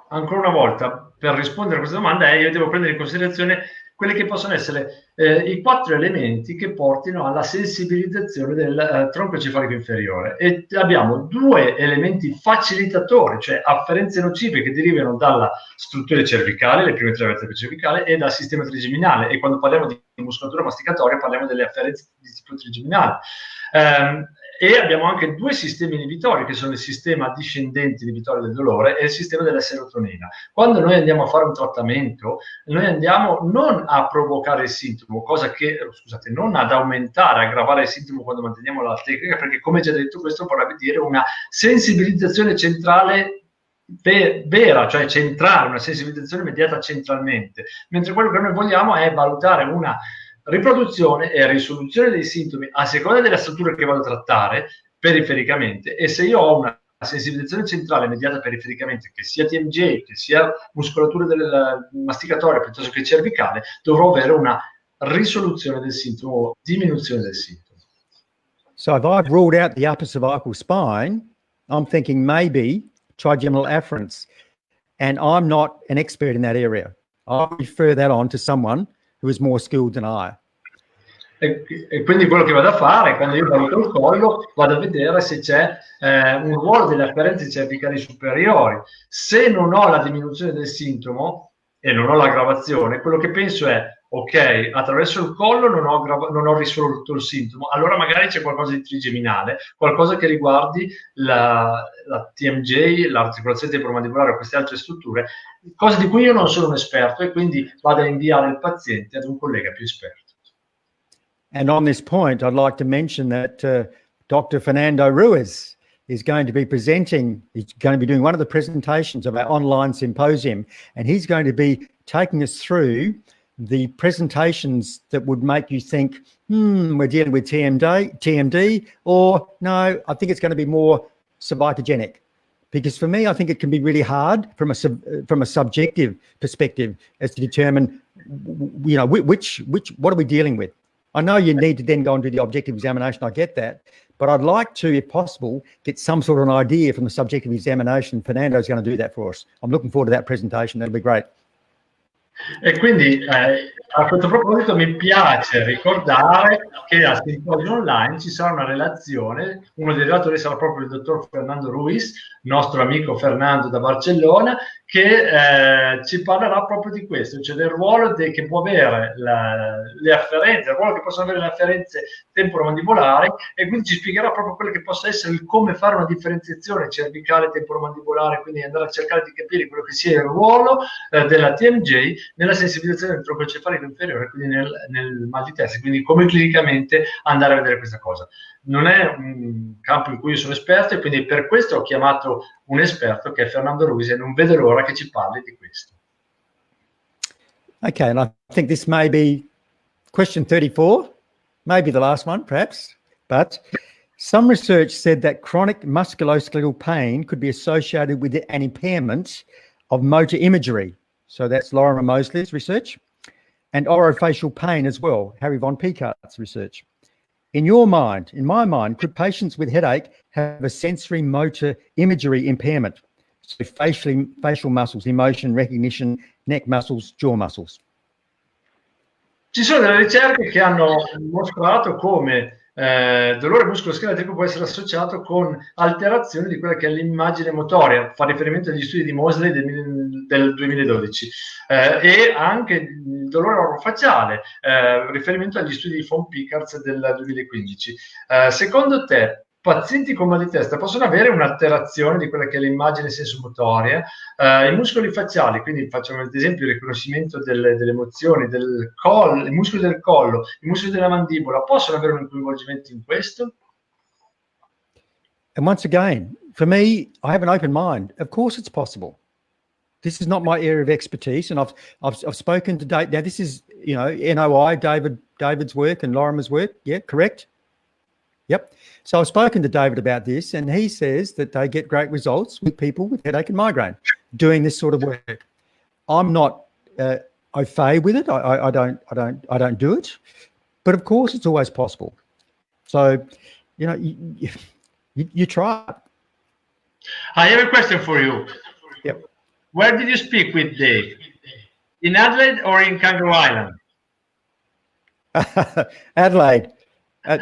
S2: ancora una volta, per rispondere a questa domanda, io devo prendere in considerazione quelli che possono essere i 4 elementi che portino alla sensibilizzazione del tronco cefalico inferiore. E abbiamo 2 elementi facilitatori, cioè afferenze nocive che derivano dalla struttura cervicale, le prime 3 vertebre cervicali, e dal sistema trigeminale. E quando parliamo di muscolatura masticatoria parliamo delle afferenze di tipo trigeminale. E abbiamo anche 2 sistemi inibitori, che sono il sistema discendente inibitorio del dolore e il sistema della serotonina. Quando noi andiamo a fare un trattamento, noi andiamo non a provocare il sintomo, cosa che, scusate, non ad aumentare, aggravare il sintomo quando manteniamo la tecnica, perché come già detto questo vorrebbe dire una sensibilizzazione centrale vera, cioè centrale, una sensibilizzazione mediata centralmente, mentre quello che noi vogliamo è valutare una riproduzione e risoluzione dei sintomi a seconda della struttura che vado a trattare perifericamente. E se io ho una sensibilizzazione centrale mediata perifericamente, che sia TMJ, che sia muscolatura del masticatoria piuttosto che cervicale, dovrò avere una risoluzione del sintomo, diminuzione del sintomo.
S3: So if I've ruled out the upper cervical spine, I'm thinking maybe trigeminal afferents, and I'm not an expert in that area. I'll refer that on to someone who is more skilled than I.
S2: E quindi quello che vado a fare, quando io valuto il collo, vado a vedere se c'è un ruolo delle afferenze cervicali superiori. Se non ho la diminuzione del sintomo e non ho l'aggravazione, quello che penso è: ok, attraverso il collo non ho risolto il sintomo, allora magari c'è qualcosa di trigeminale, qualcosa che riguardi la TMJ, l'articolazione temporomandibolare o queste altre strutture, cose di cui io non sono un esperto, e quindi vado a inviare il paziente ad un collega più esperto.
S3: And on this point, I'd like to mention that Dr. Fernando Ruiz is going to be presenting, he's going to be doing one of the presentations of our online symposium, and he's going to be taking us through the presentations that would make you think, we're dealing with TMD, or no, I think it's going to be more cervicogenic. Because for me, I think it can be really hard from a subjective perspective as to determine, you know, what are we dealing with? I know you need to then go and do the objective examination. I get that. But I'd like to, if possible, get some sort of an idea from the subjective examination. Fernando's going to do that for us. I'm looking forward to that presentation. That'll be great.
S2: E quindi a questo proposito mi piace ricordare che al simposio online ci sarà una relazione, uno dei relatori sarà proprio il dottor Fernando Ruiz, nostro amico Fernando da Barcellona, che ci parlerà proprio di questo, cioè del ruolo che può avere le afferenze, il ruolo che possono avere le afferenze temporomandibolari, e quindi ci spiegherà proprio quello che possa essere il come fare una differenziazione cervicale temporomandibolare, quindi andare a cercare di capire quello che sia il ruolo della TMJ nella sensibilizzazione del tronco encefalico inferiore, quindi nel mal di testa, quindi come clinicamente andare a vedere questa cosa. Non è un campo in cui io sono esperto, e quindi per questo ho chiamato un esperto che è Fernando Ruiz, e non vedo l'ora che ci parli di questo.
S3: Okay, and I think this may be question 34, maybe the last one perhaps, but some research said that chronic musculoskeletal pain could be associated with an impairment of motor imagery. So that's Lorimer Mosley's research, and orofacial pain as well, Harry von Piekart's research. In your mind, in my mind, could patients with headache have a sensory motor imagery impairment? So facial muscles, emotion, recognition, neck muscles, jaw muscles.
S2: Ci sono delle ricerche che hanno mostrato come dolore muscoloscheletrico può essere associato con alterazioni di quella che è l'immagine motoria, fa riferimento agli studi di Mosley del 2012, e anche il dolore orofaciale, riferimento agli studi di von Pickartz del 2015. Secondo te, pazienti con mal di testa possono avere un'alterazione di quella che è l'immagine sensomotoria? I muscoli facciali, quindi facciamo ad esempio il riconoscimento delle emozioni, del collo, i muscoli del collo, i muscoli della mandibola, possono avere un coinvolgimento in questo?
S3: And once again, for me, I have an open mind. Of course it's possible. This is not my area of expertise, and I've spoken to Dave. Now this is, you know, NOI, David's work and Lorimer's work. Yeah, correct? Yep. So I've spoken to David about this, and he says that they get great results with people with headache and migraine doing this sort of work. I'm not au fait with it. I don't do it, but of course it's always possible. So, you know, you try it.
S2: I have a question for you.
S3: Yep.
S2: Where did you speak with Dave? In Adelaide or in Kangaroo Island?
S3: Adelaide.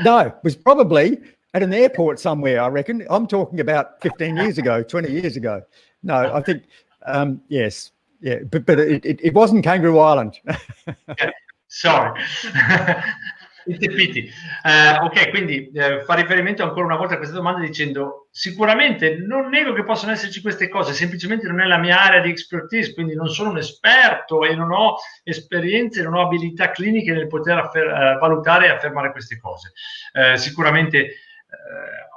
S3: No, it was probably at an airport somewhere, I reckon. I'm talking about 15 years ago, 20 years ago. No, I think, yes. Yeah, but it wasn't Kangaroo Island.
S2: Yeah, sorry. It's a pity. Ok, quindi fa riferimento ancora una volta a questa domanda dicendo: sicuramente non nego che possono esserci queste cose, semplicemente non è la mia area di expertise, quindi non sono un esperto e non ho esperienze, non ho abilità cliniche nel poter valutare e affermare queste cose. Sicuramente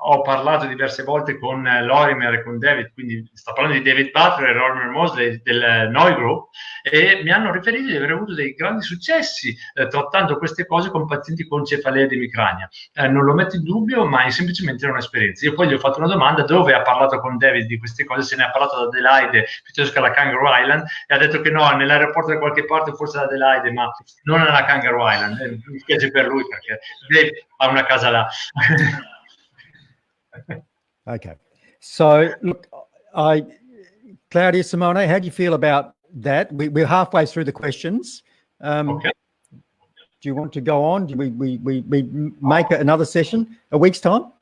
S2: ho parlato diverse volte con Lorimer e con David, quindi sto parlando di David Butler e Lorimer Mosley del Noi Group, e mi hanno riferito di aver avuto dei grandi successi trattando queste cose con pazienti con cefalea di emicrania. Non lo metto in dubbio, ma è semplicemente un'esperienza. Io poi gli ho fatto una domanda dove ha parlato con David di queste cose, se ne ha parlato ad Adelaide piuttosto che alla Kangaroo Island, e ha detto che no, nell'aeroporto da qualche parte, forse ad Adelaide, ma non alla Kangaroo Island. Mi spiace per lui perché Dave ha una casa là.
S3: Okay. So, look, Claudia, Simone, how do you feel about that? We're halfway through the questions.
S2: Okay.
S3: Do you want to go on? Do we make another session a week's time?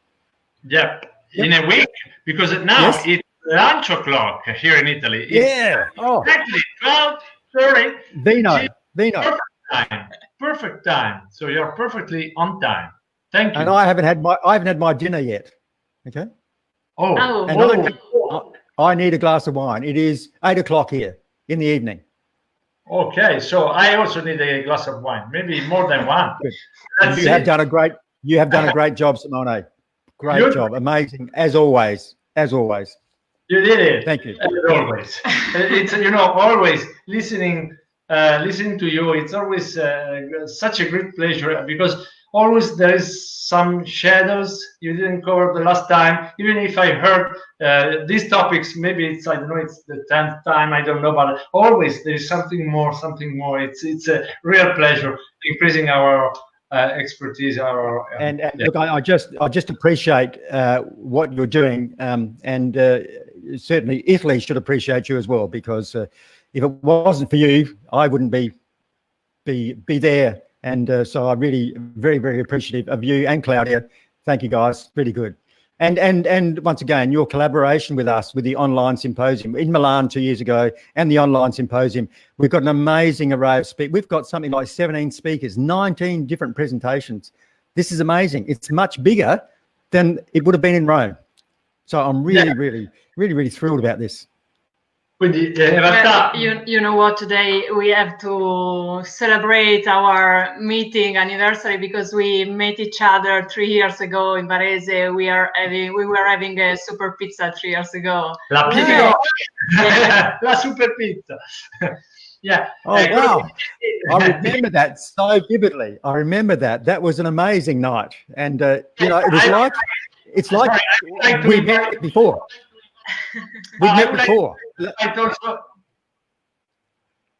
S2: Yep. In a week, because now it's lunch o'clock here in Italy. It's exactly 12:30.
S3: Vino.
S2: Perfect time. So you're perfectly on time. Thank you.
S3: And I haven't had my dinner yet. Okay. I need a glass of wine. It is 8 o'clock here in the evening.
S2: Okay, so I also need a glass of wine, maybe more than one.
S3: You have done a great job, Simone. Great job, amazing as always.
S2: You did it.
S3: Thank you.
S2: As always, it's always listening to you. It's always such a great pleasure, because always there is some shadows you didn't cover the last time. Even if I heard these topics, maybe it's, I don't know, it's the 10th time, I don't know, but always there is something more. It's a real pleasure increasing our expertise.
S3: Look, I just appreciate what you're doing, and certainly Italy should appreciate you as well, because if it wasn't for you, I wouldn't be there. And so I'm really very, very appreciative of you and Claudia. Thank you, guys. Really good. And once again, your collaboration with us with the online symposium in Milan 2 years ago, and the online symposium, we've got an amazing array of speakers. We've got something like 17 speakers, 19 different presentations. This is amazing. It's much bigger than it would have been in Rome. So I'm really thrilled about this.
S2: Quindi in realtà
S1: you know what, today we have to celebrate our meeting anniversary, because we met each other 3 years ago in Varese. We were having a super pizza 3 years ago.
S2: La super pizza. Yeah.
S3: Oh, wow. I remember that so vividly. I remember that. That was an amazing night. And, it's like we met before.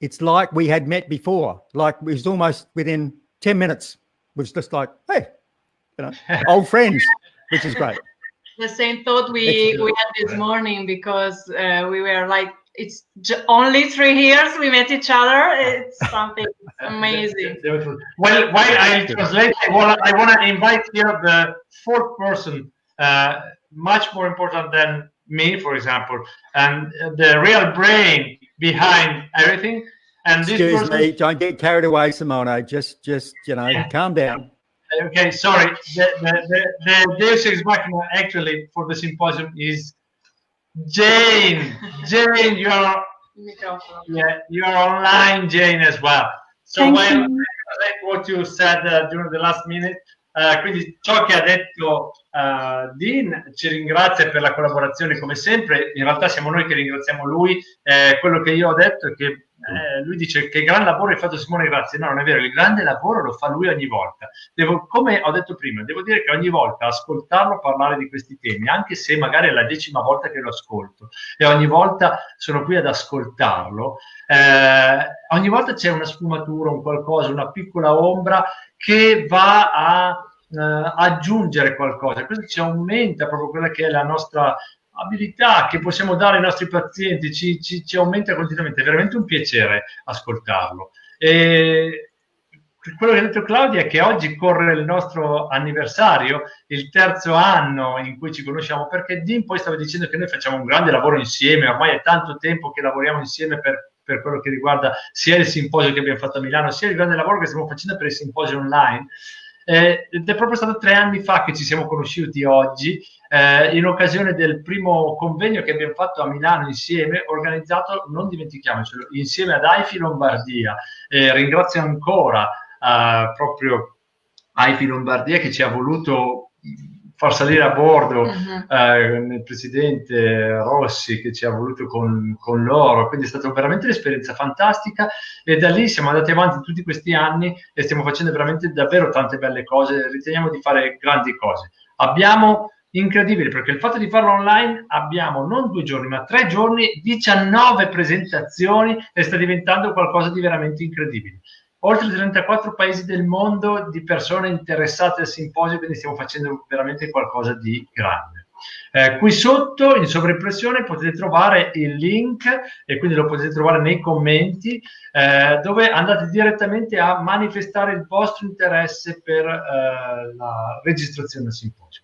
S3: It's like we had met before. Like, it was almost within 10 minutes. It was just like, hey, old friends, which is great.
S1: The same thought we had this morning, because we were like, it's only 3 years we met each other. It's something amazing.
S2: Well, while I translate, I want to invite here the fourth person, much more important than me, for example, and the real brain behind everything. And
S3: excuse me, don't get carried away, Simone. Just calm down.
S2: Okay, sorry. The Deus Ex Machina actually for the symposium is Jane. Jane, you are online, Jane, as well. So what you said during the last minute. Quindi ciò che ha detto Dean ci ringrazia per la collaborazione come sempre. In realtà siamo noi che ringraziamo lui. Quello che io ho detto è che lui dice che gran lavoro hai fatto, Simone, grazie. No, non è vero, il grande lavoro lo fa lui ogni volta. Come ho detto prima, devo dire che ogni volta ascoltarlo parlare di questi temi, anche se magari è la 10ª volta che lo ascolto e ogni volta sono qui ad ascoltarlo, ogni volta c'è una sfumatura, un qualcosa, una piccola ombra che va a aggiungere qualcosa. Questo ci aumenta proprio quella che è la nostra abilità che possiamo dare ai nostri pazienti, ci aumenta continuamente. È veramente un piacere ascoltarlo. E quello che ha detto Claudia è che oggi corre il nostro anniversario, il 3° anno in cui ci conosciamo, perché Dean poi stava dicendo che noi facciamo un grande lavoro insieme, ormai è tanto tempo che lavoriamo insieme per quello che riguarda sia il simposio che abbiamo fatto a Milano, sia il grande lavoro che stiamo facendo per il simposio online. Ed è proprio stato 3 anni fa che ci siamo conosciuti oggi, in occasione del primo convegno che abbiamo fatto a Milano insieme, organizzato, non dimentichiamocelo, insieme ad AIFI Lombardia. Ringrazio ancora proprio AIFI Lombardia che ci ha voluto far salire a bordo, il presidente Rossi che ci ha voluto con loro, quindi è stata veramente un'esperienza fantastica, e da lì siamo andati avanti tutti questi anni e stiamo facendo veramente davvero tante belle cose. Riteniamo di fare grandi cose. Abbiamo incredibile, perché il fatto di farlo online, abbiamo non 2 giorni ma 3 giorni, 19 presentazioni, e sta diventando qualcosa di veramente incredibile. Oltre 34 paesi del mondo di persone interessate al simposio, quindi stiamo facendo veramente qualcosa di grande. Qui sotto in sovraimpressione potete trovare il link, e quindi lo potete trovare nei commenti, dove andate direttamente a manifestare il vostro interesse per la registrazione al simposio.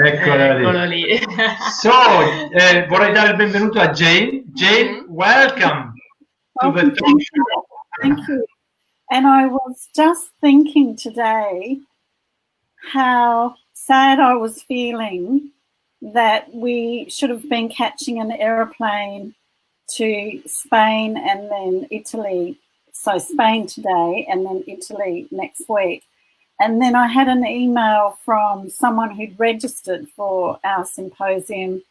S1: Eccolo lì.
S2: So, vorrei dare il benvenuto a Jane. Jane, welcome to the talk show.
S4: Thank you. And I was just thinking today how sad I was feeling that we should have been catching an aeroplane to Spain and then Italy. So Spain today and then Italy next week. And then I had an email from someone who'd registered for our symposium,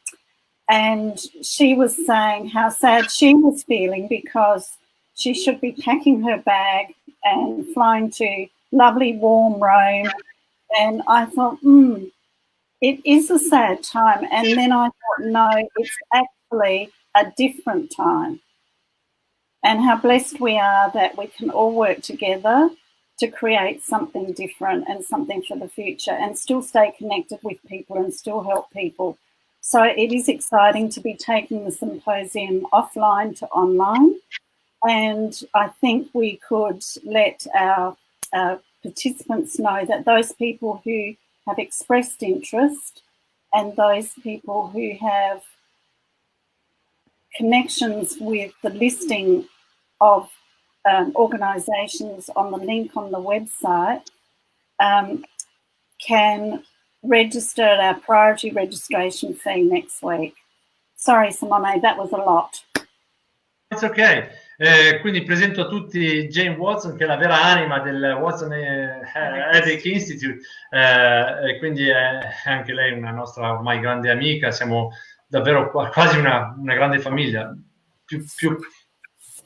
S4: and she was saying how sad she was feeling because she should be packing her bag and flying to lovely warm Rome. And I thought, it is a sad time. And then I thought, no, it's actually a different time. And how blessed we are that we can all work together to create something different and something for the future and still stay connected with people and still help people. So it is exciting to be taking the symposium offline to online. And I think we could let our participants know that those people who have expressed interest and those people who have connections with the listing of organisations on the link on the website can register at our priority registration fee next week. Sorry, Simone, that was a lot.
S2: It's okay. Quindi presento a tutti Jane Watson, che è la vera anima del Watson Headache Institute, e quindi è anche lei una nostra ormai grande amica. Siamo davvero quasi una grande famiglia,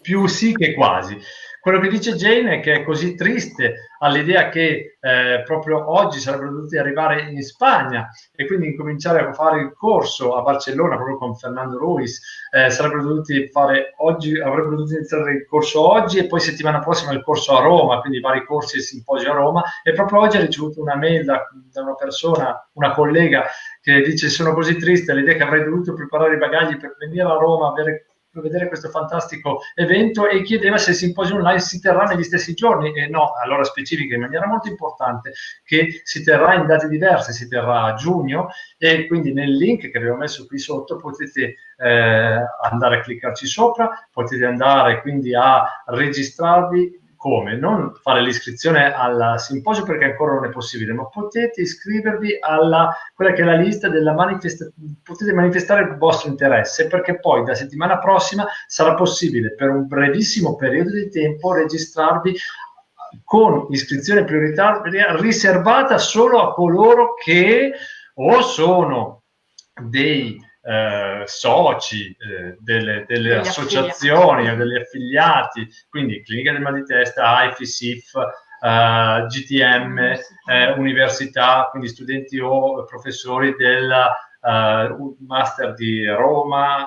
S2: più sì che quasi. Quello che dice Jane è che è così triste all'idea che proprio oggi sarebbero dovuti arrivare in Spagna e quindi incominciare a fare il corso a Barcellona proprio con Fernando Ruiz. Avrebbero dovuto iniziare il corso oggi e poi settimana prossima il corso a Roma, quindi vari corsi e simposi a Roma. E proprio oggi ha ricevuto una mail da una persona, una collega, che dice: sono così triste all'idea che avrei dovuto preparare i bagagli per venire a Roma per vedere questo fantastico evento, e chiedeva se il simposio online si terrà negli stessi giorni. E no, allora specifica in maniera molto importante che si terrà in date diverse, si terrà a giugno, e quindi nel link che avevo messo qui sotto potete andare a cliccarci sopra, potete andare quindi a registrarvi. Come? Non fare l'iscrizione al simposio perché ancora non è possibile, ma potete iscrivervi alla quella che è la lista della potete manifestare il vostro interesse, perché poi da settimana prossima sarà possibile per un brevissimo periodo di tempo registrarvi con iscrizione prioritaria riservata solo a coloro che o sono dei soci delle associazioni o degli affiliati, quindi Clinica del Mal di Testa, AIFI-SIF, GTM, università, quindi studenti o professori del Master di Roma,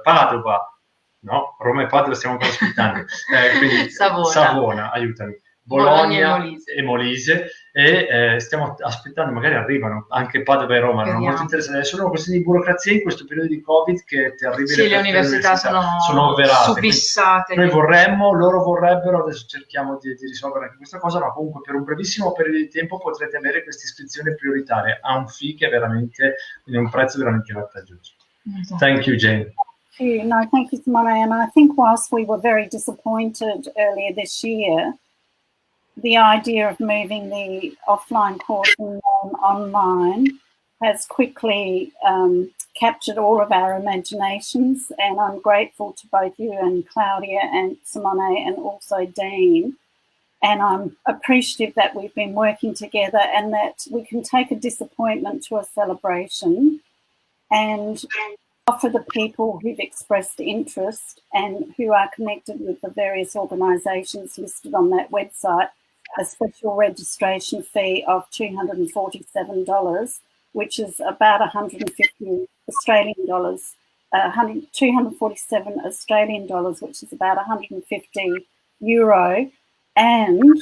S2: Padova, no, Roma e Padova stiamo ancora aspettando, quindi Savona, aiutami, Bologna e Molise, e stiamo aspettando, magari arrivano anche Padova e Roma, erano molto interessati. Sono questioni di burocrazia in questo periodo di Covid che è terribile.
S1: Sì, le università sono
S2: verate,
S1: subissate.
S2: Noi vorremmo, loro vorrebbero, adesso cerchiamo di risolvere anche questa cosa, ma comunque per un brevissimo periodo di tempo potrete avere questa iscrizione prioritaria a un fee che è veramente, quindi un prezzo veramente vantaggioso. Thank you, Jane.
S4: No, thank you, Simone. And I think whilst we were very disappointed earlier this year, the idea of moving the offline course online has quickly captured all of our imaginations, and I'm grateful to both you and Claudia and Simone and also Dean. And I'm appreciative that we've been working together and that we can take a disappointment to a celebration and offer the people who've expressed interest and who are connected with the various organisations listed on that website a special registration fee of $247, which is about 150 Australian dollars, 247 Australian dollars, which is about 150 euro. And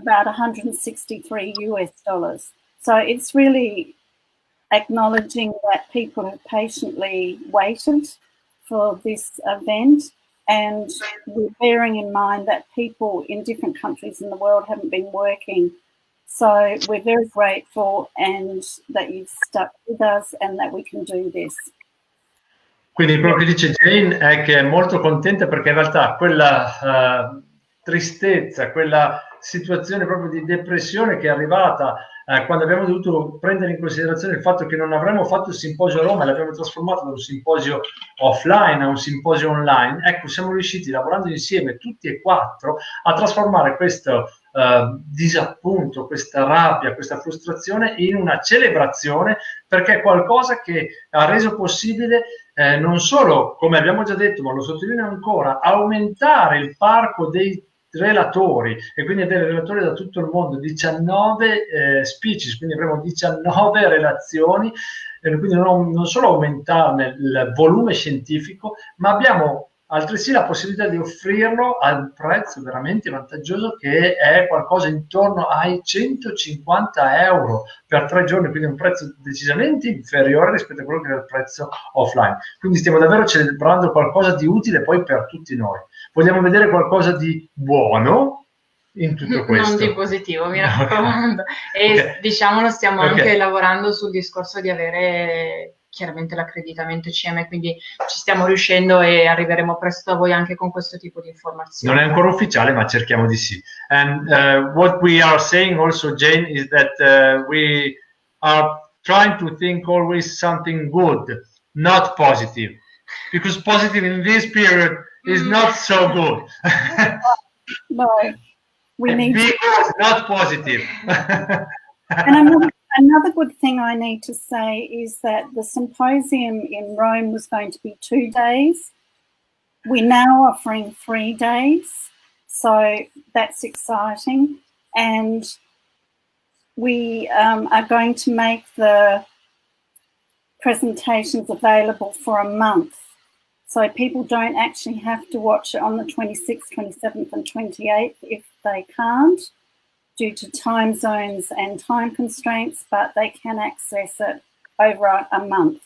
S4: about 163 US dollars. So it's really acknowledging that people have patiently waited for this event, and we're bearing in mind that people in different countries in the world haven't been working. So we're very grateful and that you've stuck with us and that we can do this.
S2: Quindi quello che dice Jane è che è molto contenta perché in realtà quella tristezza, quella situazione proprio di depressione che è arrivata quando abbiamo dovuto prendere in considerazione il fatto che non avremmo fatto il simposio a Roma e l'abbiamo trasformato da un simposio offline a un simposio online, ecco, siamo riusciti, lavorando insieme tutti e quattro, a trasformare questo disappunto, questa rabbia, questa frustrazione in una celebrazione, perché è qualcosa che ha reso possibile non solo, come abbiamo già detto, ma lo sottolineo ancora, aumentare il parco dei relatori e quindi avere relatori da tutto il mondo, 19 speeches, quindi avremo 19 relazioni, quindi non solo aumentarne il volume scientifico, ma abbiamo altresì la possibilità di offrirlo a un prezzo veramente vantaggioso, che è qualcosa intorno ai 150 euro per 3 giorni, quindi un prezzo decisamente inferiore rispetto a quello che era il prezzo offline. Quindi stiamo davvero celebrando qualcosa di utile poi per tutti noi. Vogliamo vedere qualcosa di buono in tutto questo.
S1: Non di positivo, mi raccomando. E diciamolo, stiamo anche lavorando sul discorso di avere chiaramente l'accreditamento ICM, quindi ci stiamo riuscendo e arriveremo presto a voi anche con questo tipo di informazioni.
S2: Non è ancora ufficiale, ma cerchiamo di sì. And what we are saying also, Jane, is that we are trying to think always something good, not positive, because positive in this period is not so good.
S4: No, we need
S2: because not positive.
S4: And another good thing I need to say is that the symposium in Rome was going to be 2 days. We're now offering 3 days, so that's exciting. And we are going to make the presentations available for a month, so people don't actually have to watch it on the 26th, 27th and 28th if they can't, due to time zones and time constraints, but they can access it over a month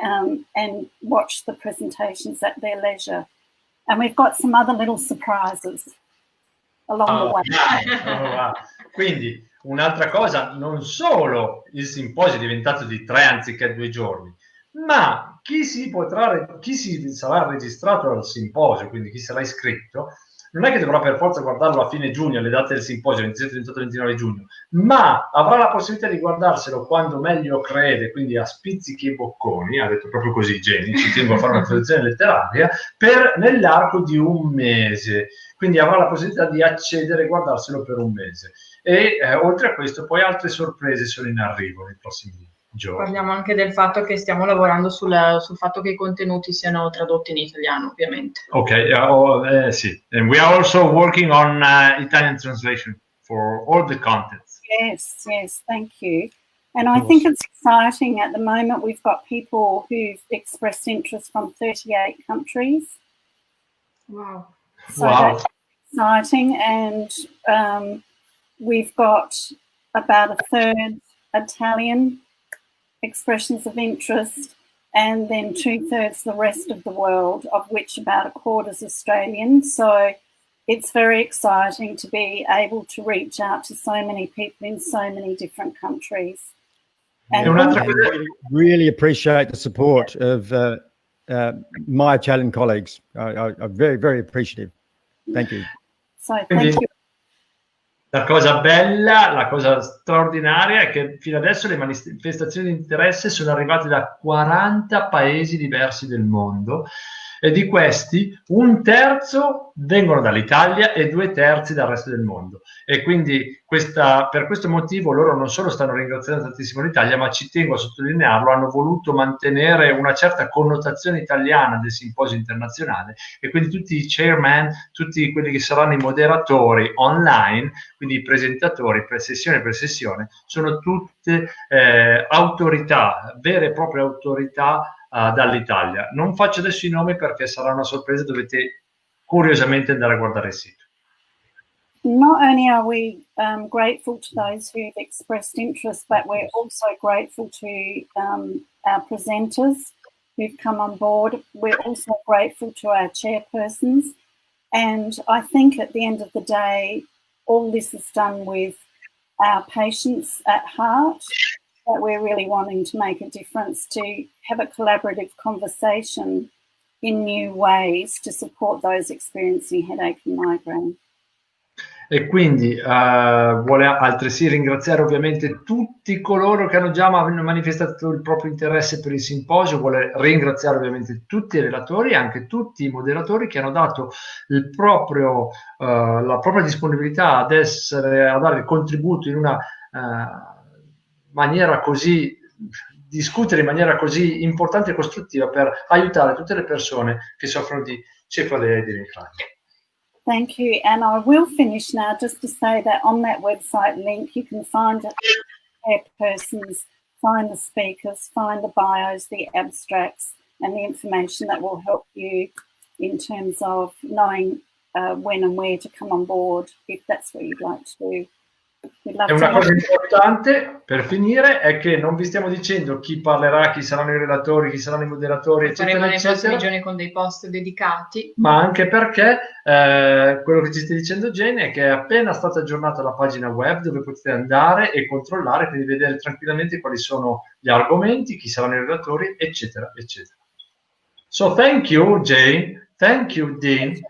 S4: and watch the presentations at their leisure. And we've got some other little surprises along the way.
S2: Wow. Quindi un'altra cosa, non solo il simposio è diventato di 3 anziché 2 giorni, ma chi si sarà registrato al simposio, quindi chi sarà iscritto, non è che dovrà per forza guardarlo a fine giugno, alle date del simposio, 27, 28, 29 giugno, ma avrà la possibilità di guardarselo quando meglio crede, quindi a spizzichi e bocconi, ha detto proprio così Jenny, ci tengo a fare una traduzione letteraria, nell'arco di un mese. Quindi avrà la possibilità di accedere e guardarselo per un mese. E oltre a questo poi altre sorprese sono in arrivo nei prossimi giorni.
S1: Parliamo anche del fatto che stiamo lavorando sul fatto che i contenuti siano tradotti in italiano, ovviamente.
S2: Ok, sì. And we are also working on Italian translation for all the contents.
S4: Yes, thank you. And I think it's exciting. At the moment, we've got people who've expressed interest from 38 countries.
S1: Wow.
S4: So that's exciting. And we've got about a third Italian expressions of interest, and then 2/3 the rest of the world, of which about a quarter is Australian. So it's very exciting to be able to reach out to so many people in so many different countries.
S3: And really appreciate the support of my Italian colleagues. I'm very, very appreciative. Thank you.
S4: So thank you.
S2: La cosa bella, la cosa straordinaria è che fino adesso le manifestazioni di interesse sono arrivate da 40 paesi diversi del mondo, e di questi 1/3 vengono dall'Italia e 2/3 dal resto del mondo. E quindi per questo motivo loro non solo stanno ringraziando tantissimo l'Italia, ma ci tengo a sottolinearlo, hanno voluto mantenere una certa connotazione italiana del simposio internazionale, e quindi tutti i chairman, tutti quelli che saranno i moderatori online, quindi i presentatori per sessione, sono tutte autorità, vere e proprie autorità dall'Italia. Non faccio adesso i nomi perché sarà una sorpresa, dovete curiosamente andare a guardare il sito.
S4: not only are we grateful to those who've expressed interest, but we're also grateful to our presenters who've come on board. We're also grateful to our chairpersons. And I think at the end of the day, all this is done with our patients at heart, that we're really wanting to make a difference, to have a collaborative conversation in new ways to support those experiencing headache and migraine.
S2: E quindi vuole altresì ringraziare ovviamente tutti coloro che hanno già manifestato il proprio interesse per il simposio, vuole ringraziare ovviamente tutti i relatori e anche tutti i moderatori che hanno dato la propria disponibilità a dare il contributo in una maniera così, discutere in maniera così importante e costruttiva per aiutare tutte le persone che soffrono di cefalea e di rinfranca.
S4: Thank you, and I will finish now just to say that on that website link you can find persons, find the speakers, find the bios, the abstracts and the information that will help you in terms of knowing when and where to come on board if that's what you'd like to do.
S2: E una cosa importante per finire è che non vi stiamo dicendo chi parlerà, chi saranno i relatori, chi saranno i moderatori, eccetera,
S1: nei prossimi giorni con dei post dedicati.
S2: Ma anche perché quello che ci stai dicendo Jane è che è appena stata aggiornata la pagina web dove potete andare e controllare, quindi vedere tranquillamente quali sono gli argomenti, chi saranno i relatori, eccetera, eccetera. So thank you Jane, thank you Dean.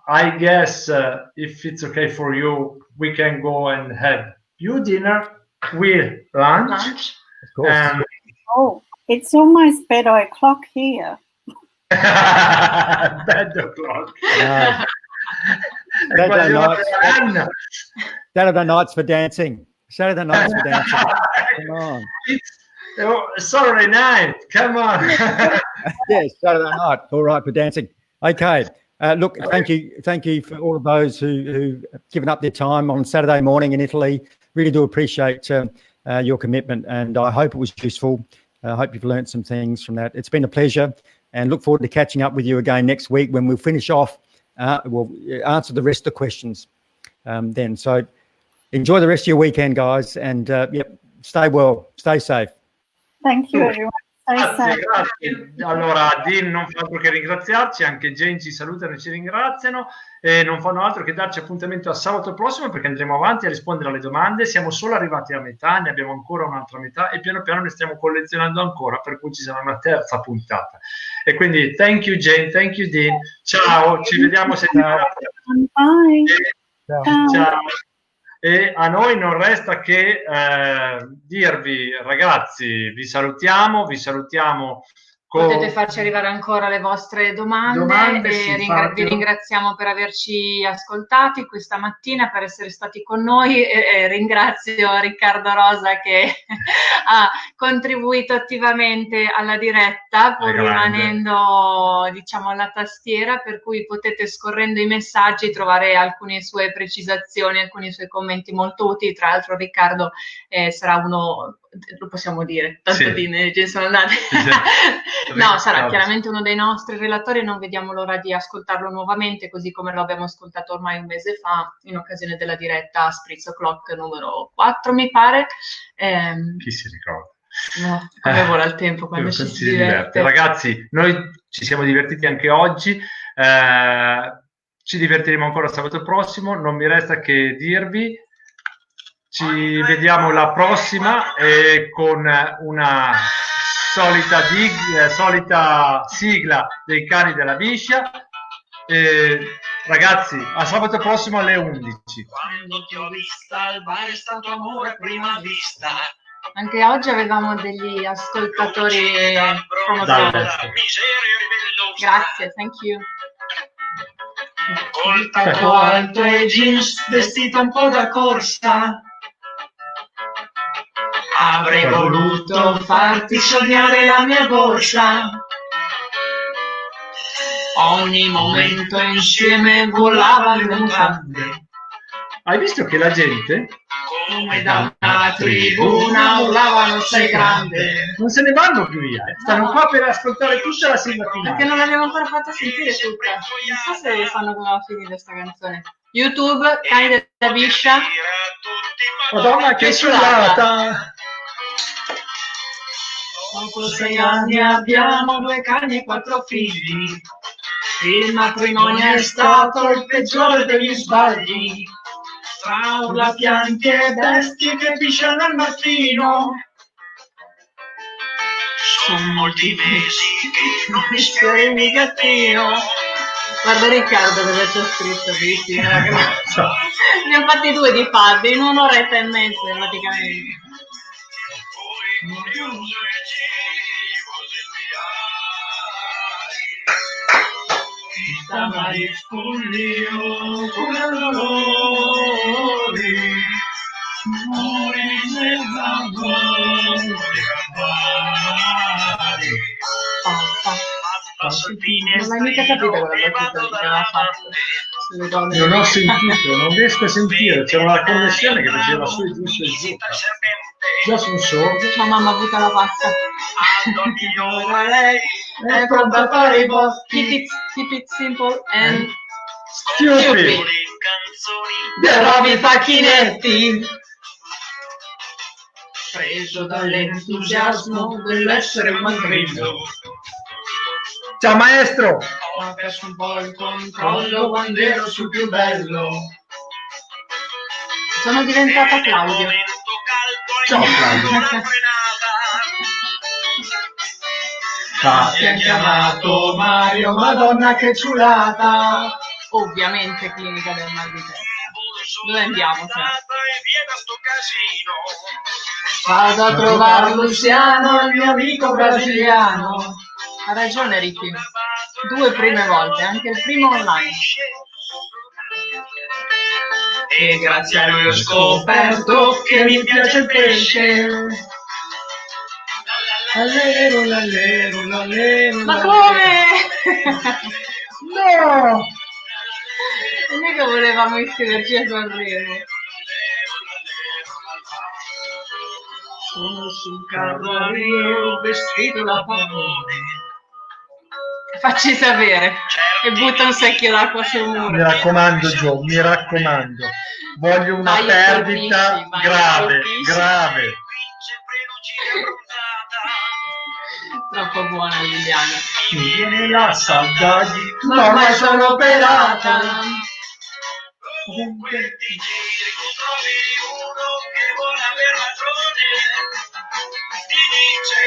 S2: I guess if it's okay for you, we can go and have you dinner, we lunch.
S3: Of course.
S4: Oh, it's almost bed o'clock here.
S2: Bed o'clock.
S3: Saturday nights for dancing. Saturday nights for dancing. Come on.
S2: It's Saturday night. Come on.
S3: Yes, Saturday night. All right for dancing. Okay. Look, thank you for all of those who've given up their time on Saturday morning in Italy. Really do appreciate your commitment, and I hope it was useful. I hope you've learned some things from that. It's been a pleasure, and look forward to catching up with you again next week when we'll finish off. We'll answer the rest of the questions then. So enjoy the rest of your weekend, guys, and stay well, stay safe.
S4: Thank you, everyone.
S2: Grazie. Allora Dean non fa altro che ringraziarci, anche Jane ci salutano e ci ringraziano e non fanno altro che darci appuntamento a sabato prossimo, perché andremo avanti a rispondere alle domande. Siamo solo arrivati a metà, ne abbiamo ancora un'altra metà e piano piano ne stiamo collezionando ancora, per cui ci sarà una terza puntata. E quindi thank you Jane, thank you Dean, ciao, ci vediamo settimana prossima. Ciao. E a noi non resta che dirvi, ragazzi, vi salutiamo
S1: Potete farci arrivare ancora le vostre domande e vi ringraziamo per averci ascoltati questa mattina, per essere stati con noi. Ringrazio Riccardo Rosa che ha contribuito attivamente alla diretta, pur rimanendo, diciamo, alla tastiera, per cui potete, scorrendo i messaggi, trovare alcune sue precisazioni, alcuni suoi commenti molto utili. Tra l'altro Riccardo sarà uno, lo possiamo dire, tanto di sono andati. No, sarà chiaramente uno dei nostri relatori e non vediamo l'ora di ascoltarlo nuovamente, così come lo abbiamo ascoltato ormai un mese fa in occasione della diretta Spritz O'Clock numero 4, mi pare.
S2: Chi si ricorda?
S1: No, come vola il tempo quando ci si diverte.
S2: Ragazzi, noi ci siamo divertiti anche oggi, ci divertiremo ancora sabato prossimo. Non mi resta che dirvi, ci vediamo la prossima con una solita sigla dei cani della biscia. Ragazzi, a sabato prossimo alle 11. Quando ti ho vista al bar è stato amore a prima vista.
S1: Anche oggi avevamo degli ascoltatori grazie, thank you.
S2: Col tacco alto e jeans, vestito un po' da corsa, avrei voluto farti sognare la mia borsa. Ogni momento insieme volava le mutande. Hai visto che la gente, come da una tribuna, urlavano sei grande. Non se ne vanno più via, stanno qua per ascoltare tutta la sigla finale.
S1: Perché non l'abbiamo ancora fatta sentire tutta. Non so se sanno come va a finire questa canzone. YouTube, cani della biscia.
S2: Madonna che ciulata!
S1: Dopo 6 anni abbiamo 2 cani e 4 figli. Il matrimonio è stato il peggiore degli sbagli. Tra urla, pianti e bestie che pisciano al mattino. Sono molti mesi che non mi sfiori il gattino. Guarda Riccardo cosa c'è scritto, visti? Ne ho fatti 2 di fatti in un'oretta e mezza praticamente. Non l'hai mica capito quella battuta che aveva fatto sulle donne.
S2: Non ho sentito, non riesco a sentire, c'era una connessione che faceva su e giù, su e giù. Già sono sordo.
S1: Sua mamma butta la pasta. Ora lei è pronta a fare i boss. Keep it simple and stupid. Dei bravi facchinetti. Preso dall'entusiasmo dell'essere un mandrillo.
S2: Ciao maestro!
S1: Ho perso un po' il controllo quando ero sul più bello. Sono diventata Claudio.
S2: Ciao Claudio!
S1: Ti ha chiamato Mario, Madonna che ciulata. Ovviamente clinica del mal di testa. Dove andiamo? Vado a trovare Luciano, il mio amico brasiliano. Ha ragione Ricky, 2 prime volte, anche il primo online. E grazie a lui ho scoperto che mi piace il pesce. Allero, l'allero, l'allero. Ma come?
S2: No!
S1: Non è che volevamo iscriverci a Sanremo. Sono sul carro a Rio, vestito da pavone. Facci sapere e butta un secchio d'acqua sul muro.
S2: Mi raccomando Gio, mi raccomando. Voglio una
S1: Vai,
S2: perdita
S1: colpisci,
S2: grave,
S1: colpisci.
S2: grave.
S1: Troppo buona Liliana.
S2: Mi viene la saudade,
S1: Ma ormai sono operata.
S2: Comunque
S1: ti giri, trovi uno che vuole aver ragione, ti dice